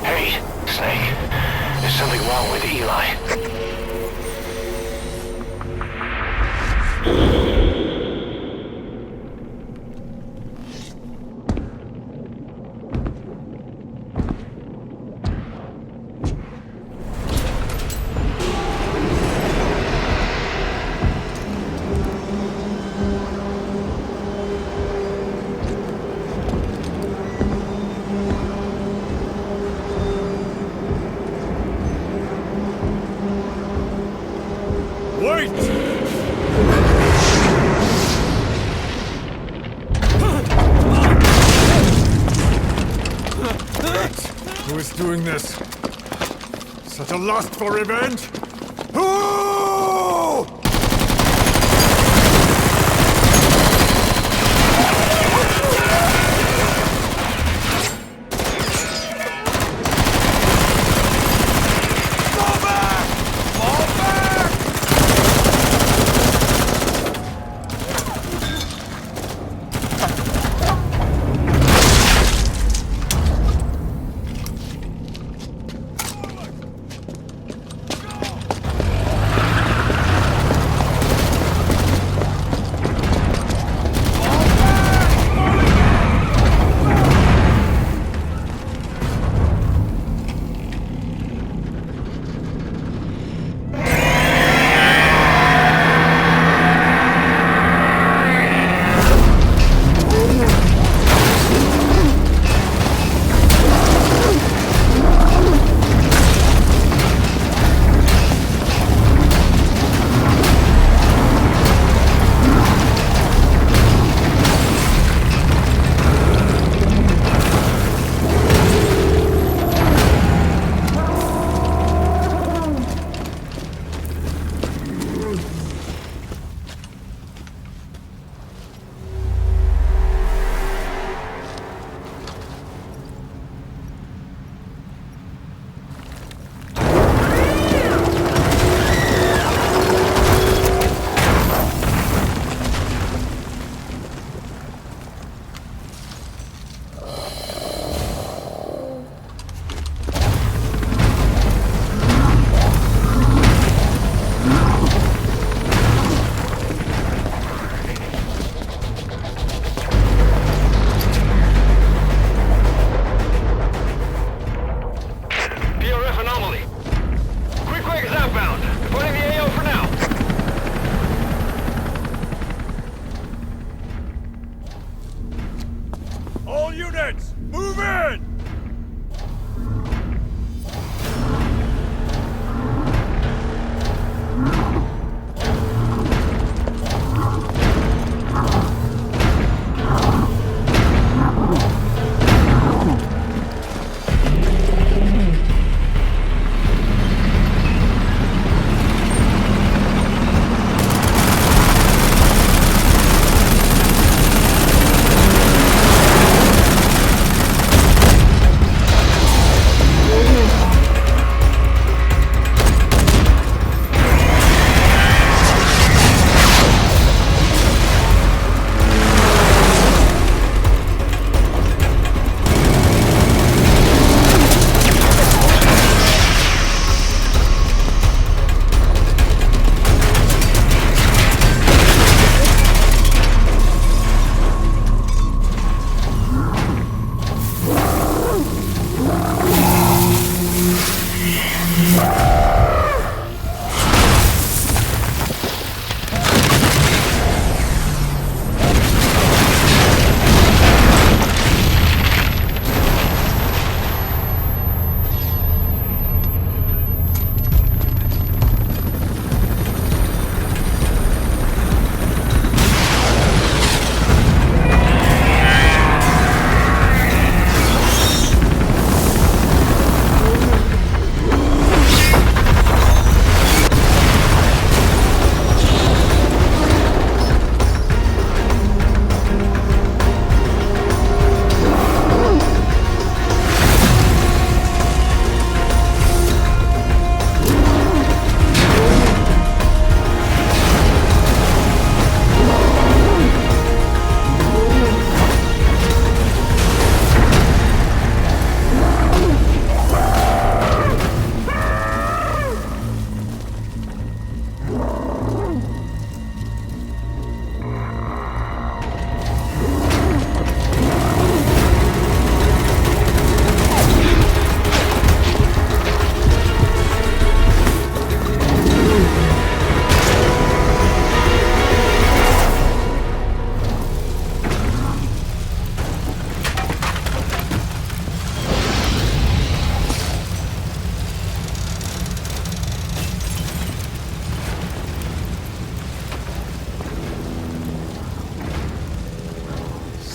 Hey, Snake. There's something wrong with Eli. Who is doing this? Such a lust for revenge? Who?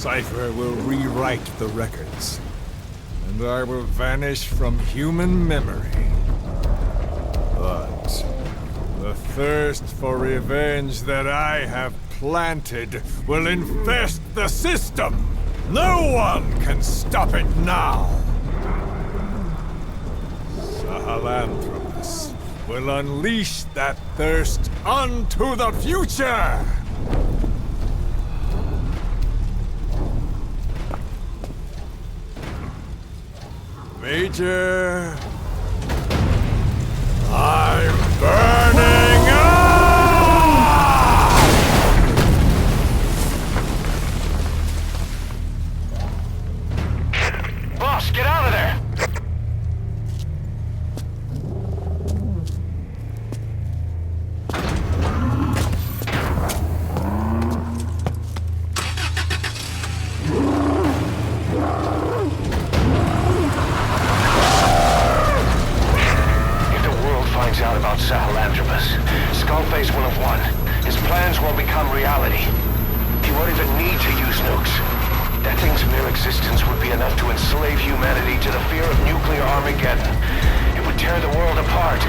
Cypher will rewrite the records, and I will vanish from human memory. But the thirst for revenge that I have planted will infest the system. No one can stop it now. Sahelanthropus will unleash that thirst onto the future! Major... I'm burning up! Boss, get out of there! Out about Sahelanthropus. Skullface will have won. His plans will become reality. He won't even need to use nukes. That thing's mere existence would be enough to enslave humanity to the fear of nuclear Armageddon. It would tear the world apart.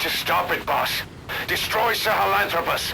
Stop it, boss. Destroy Sahelanthropus.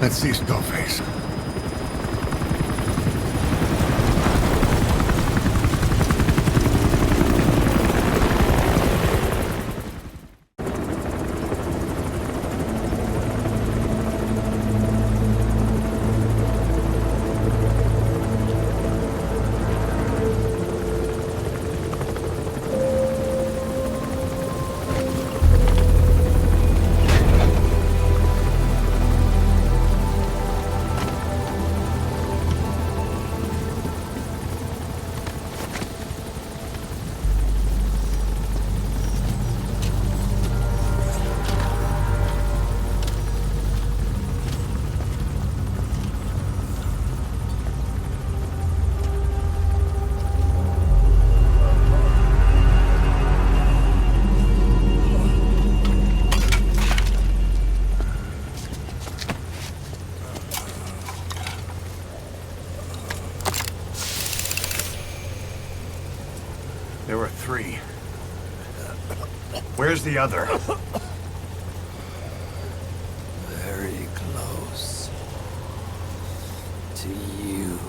Let's see Skullface. Where's the other? Very close to you.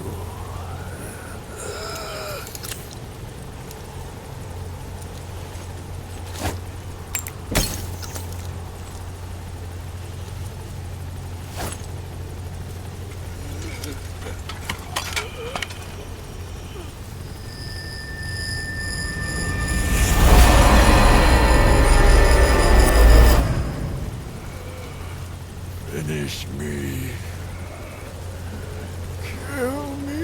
Finish me. Kill me.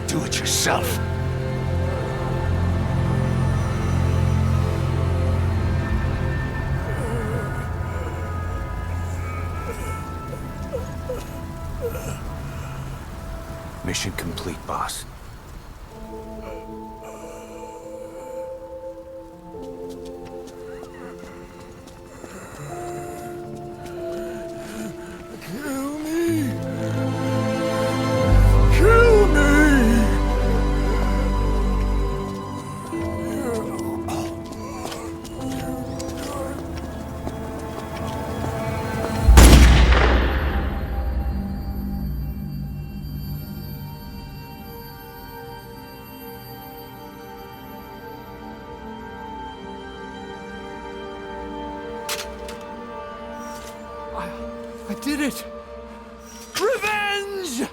Do it yourself. Mission complete, boss. Kill me. Kill me. I did it! Revenge!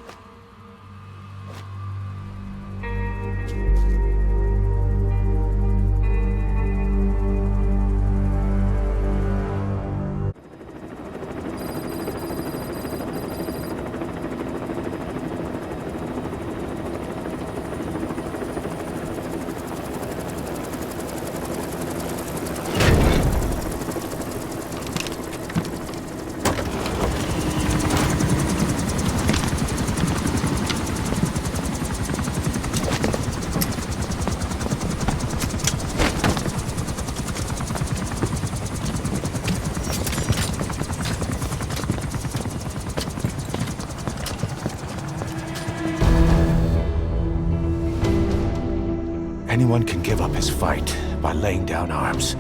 Anyone can give up his fight by laying down arms.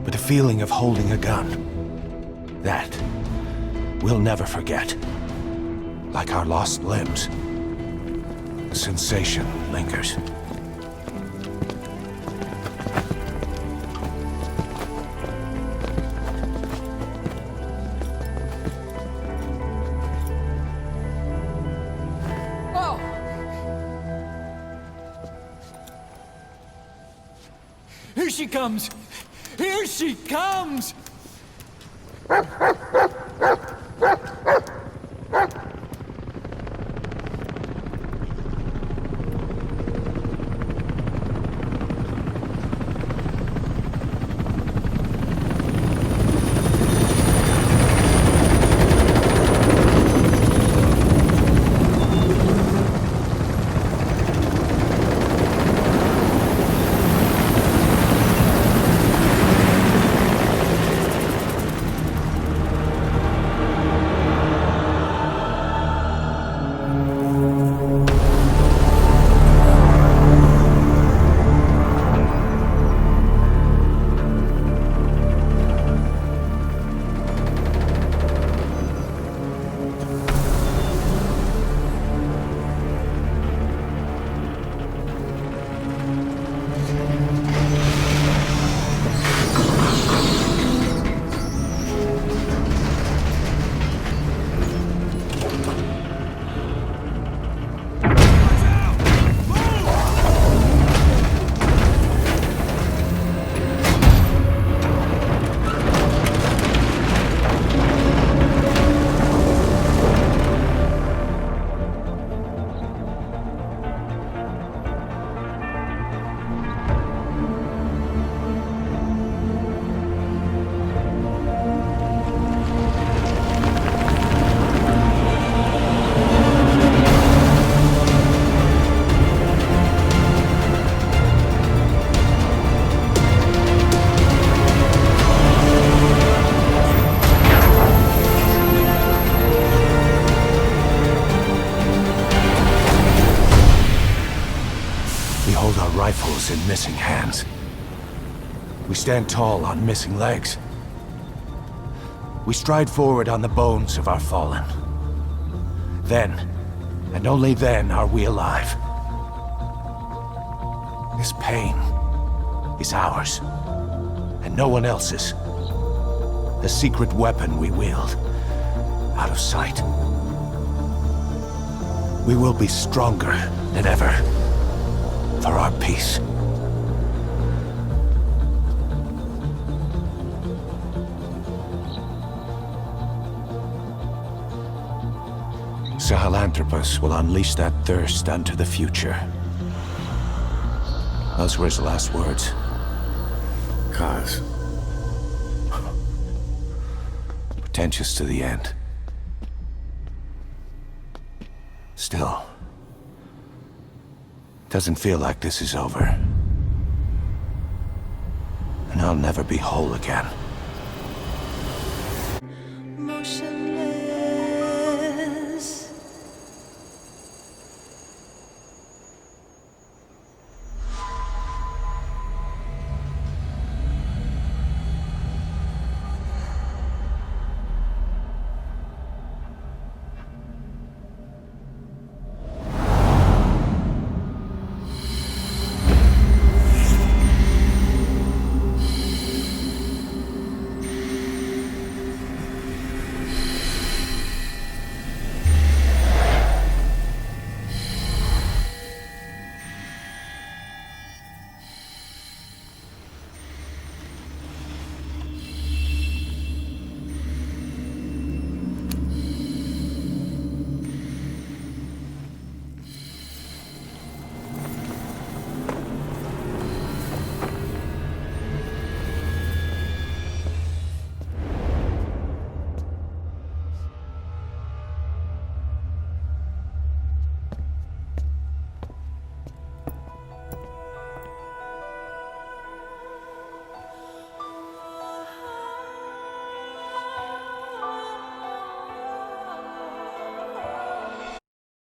But the feeling of holding a gun, that we'll never forget. Like our lost limbs, the sensation lingers. Here she comes! Here she comes! rifles in missing hands. We stand tall on missing legs. We stride forward on the bones of our fallen. Then, and only then, are we alive. This pain is ours, and no one else's. The secret weapon we wield, out of sight. We will be stronger than ever, for our peace. Sahelanthropus will unleash that thirst unto the future. Those were his last words. Kaz. Pretentious to the end. Still, doesn't feel like this is over. And I'll never be whole again.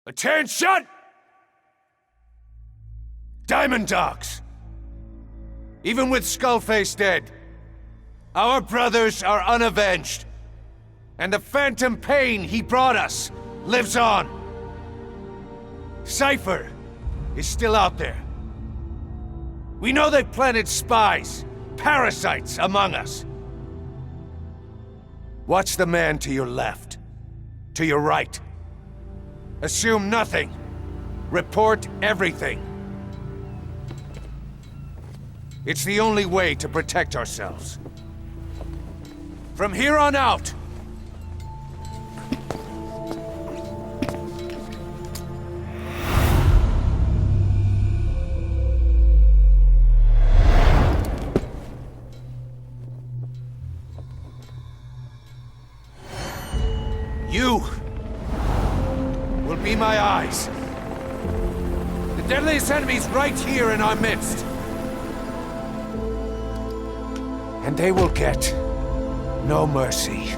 Attention! Diamond Dogs! Even with Skullface dead, our brothers are unavenged. And the phantom pain he brought us lives on. Cypher is still out there. We know they planted spies, parasites among us. Watch the man to your left, to your right. Assume nothing. Report everything. It's the only way to protect ourselves. From here on out, you will be my eyes. The deadliest enemy's right here in our midst. And they will get no mercy.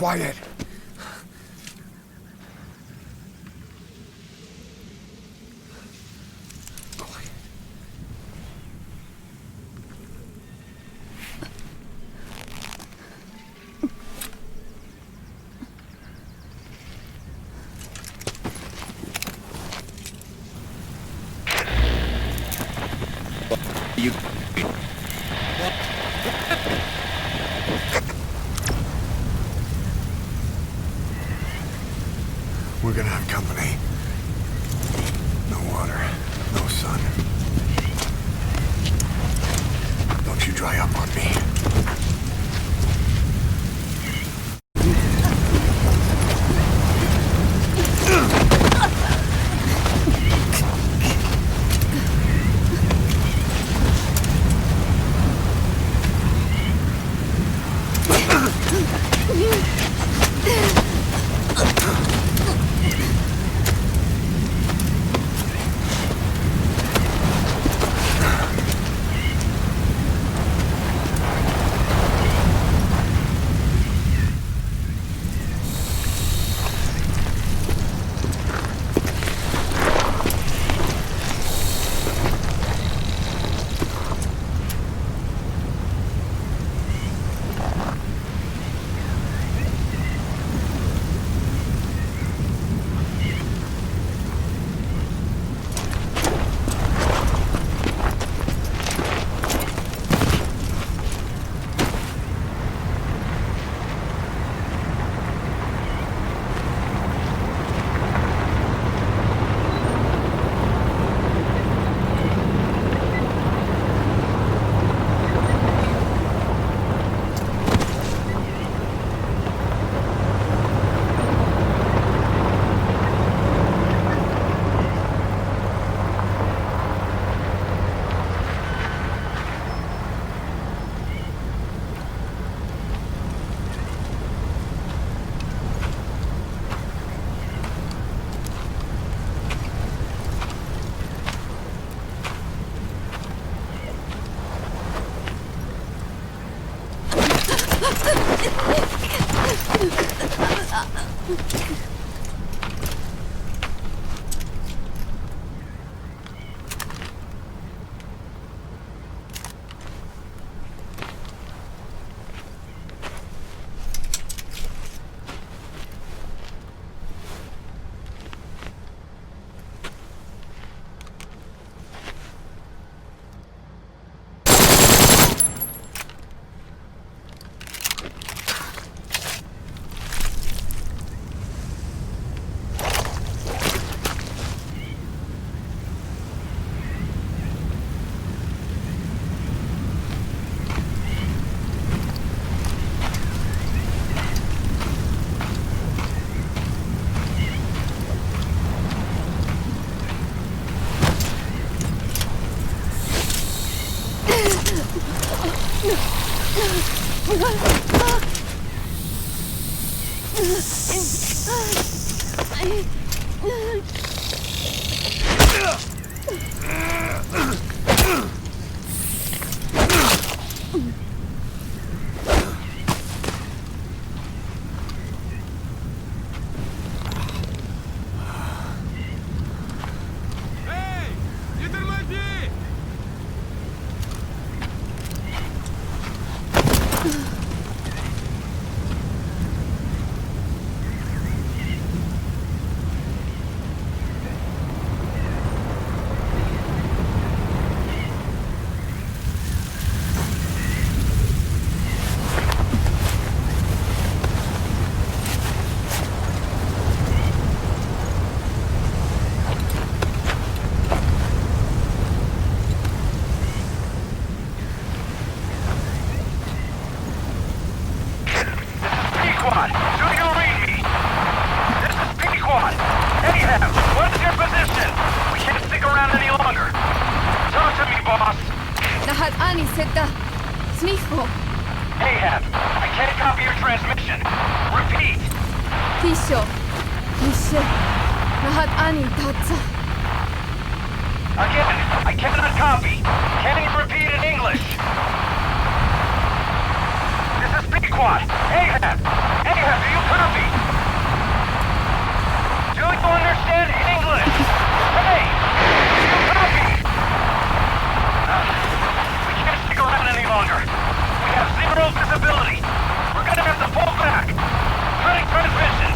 quiet. You... We're gonna have company. No water, no sun. Don't you dry up on me. Ahab, do you Copy! Do you understand English? Hey! Do you copy? We can't stick around any longer. We have zero visibility. We're gonna have to pull back. Cutting transmission.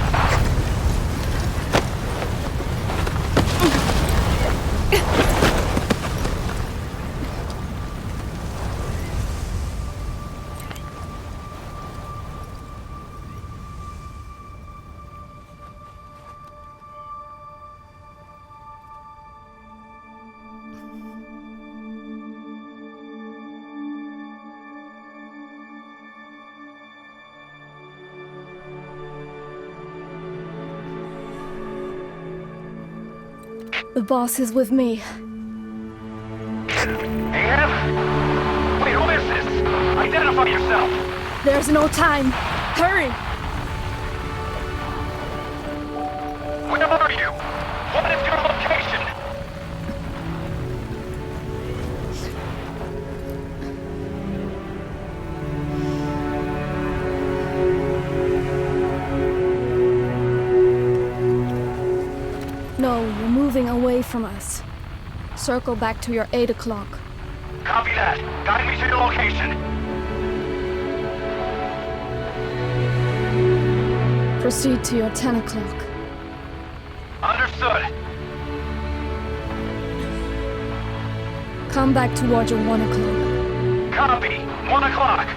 The boss is with me. AM? Wait, who is this? Identify yourself! There's no time. Hurry! Where are you? What is your location? No, you're moving away from us. Circle back to your 8 o'clock. Copy that. Guide me to your location. Proceed to your 10 o'clock. Understood. Come back toward your 1 o'clock. Copy. 1 o'clock.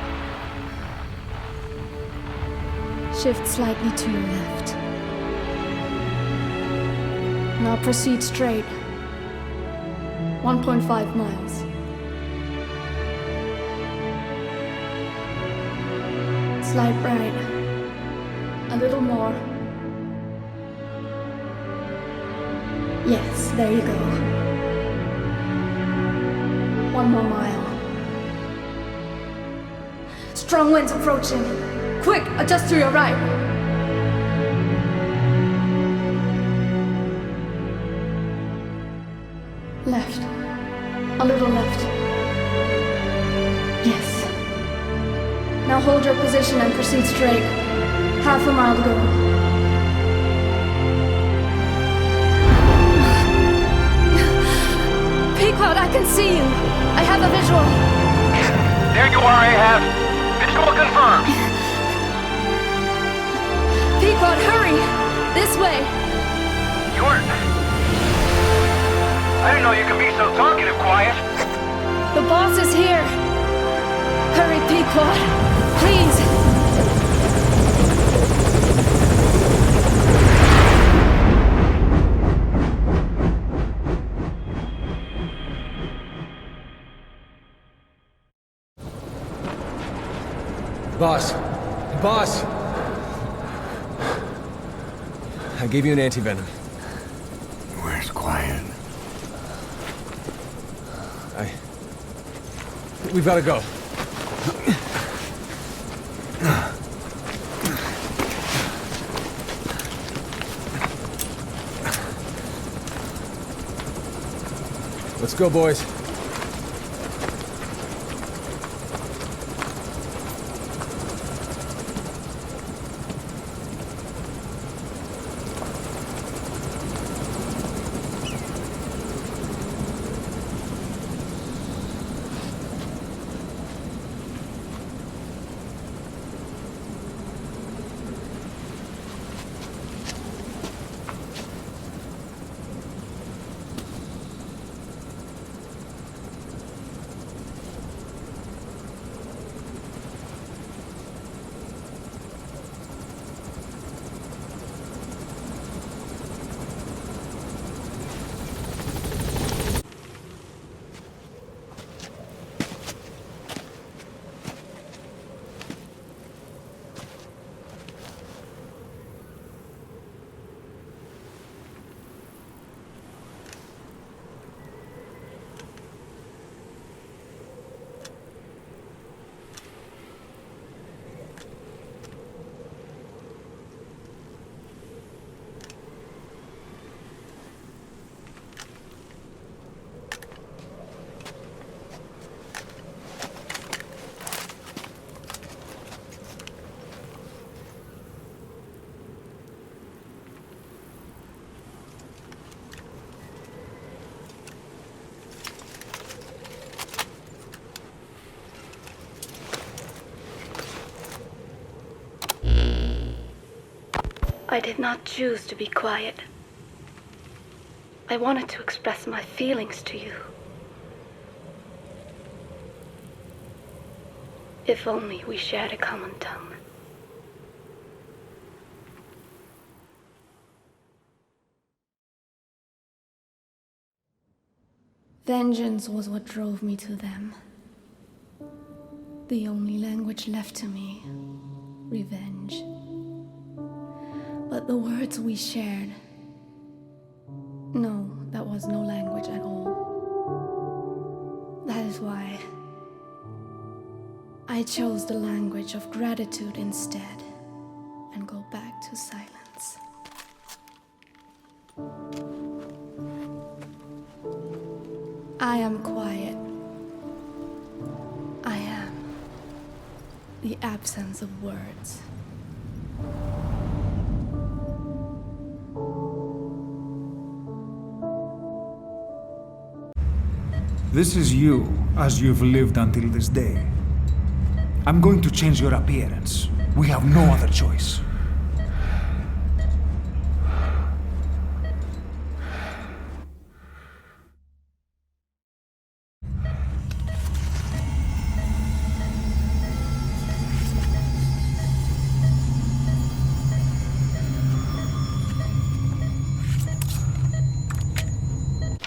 Shift slightly to your left. Now proceed straight. 1.5 miles. Slide right. A little more. Yes, there you go. 1 more mile. Strong winds approaching. Quick, adjust to your right. Left. A little left. Yes. Now hold your position and proceed straight. Half a mile to go. Pequod, I can see you. I have a visual. There you are, Ahab. Visual confirmed. Pequod, hurry! This way. I didn't know you could be so talkative, Quiet. The boss is here. Hurry, Pequod. Please. Boss. Boss! I gave you an anti-venom. Where's Quiet? We've got to go. Let's go, boys. I did not choose to be quiet. I wanted to express my feelings to you. If only we shared a common tongue. Vengeance was what drove me to them. The only language left to me, revenge. But the words we shared, no, that was no language at all. That is why I chose the language of gratitude instead, and go back to silence. I am quiet. I am the absence of words. This is you, as you've lived until this day. I'm going to change your appearance. We have no other choice.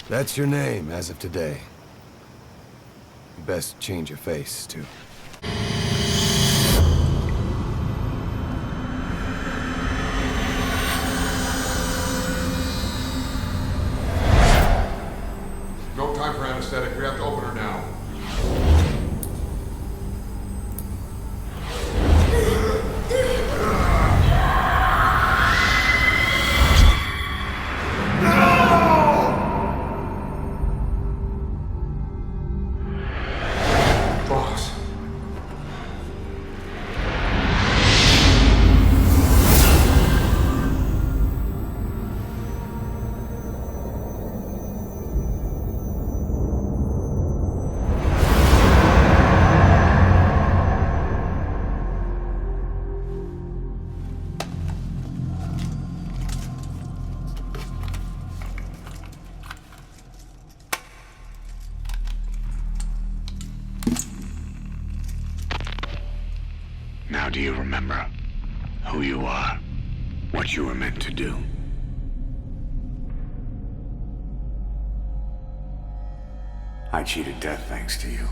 That's your name as of today. You best change your face, too. No time for anesthetic. We have to open her now. Boss. Now do you remember who you are? What you were meant to do? I cheated death thanks to you.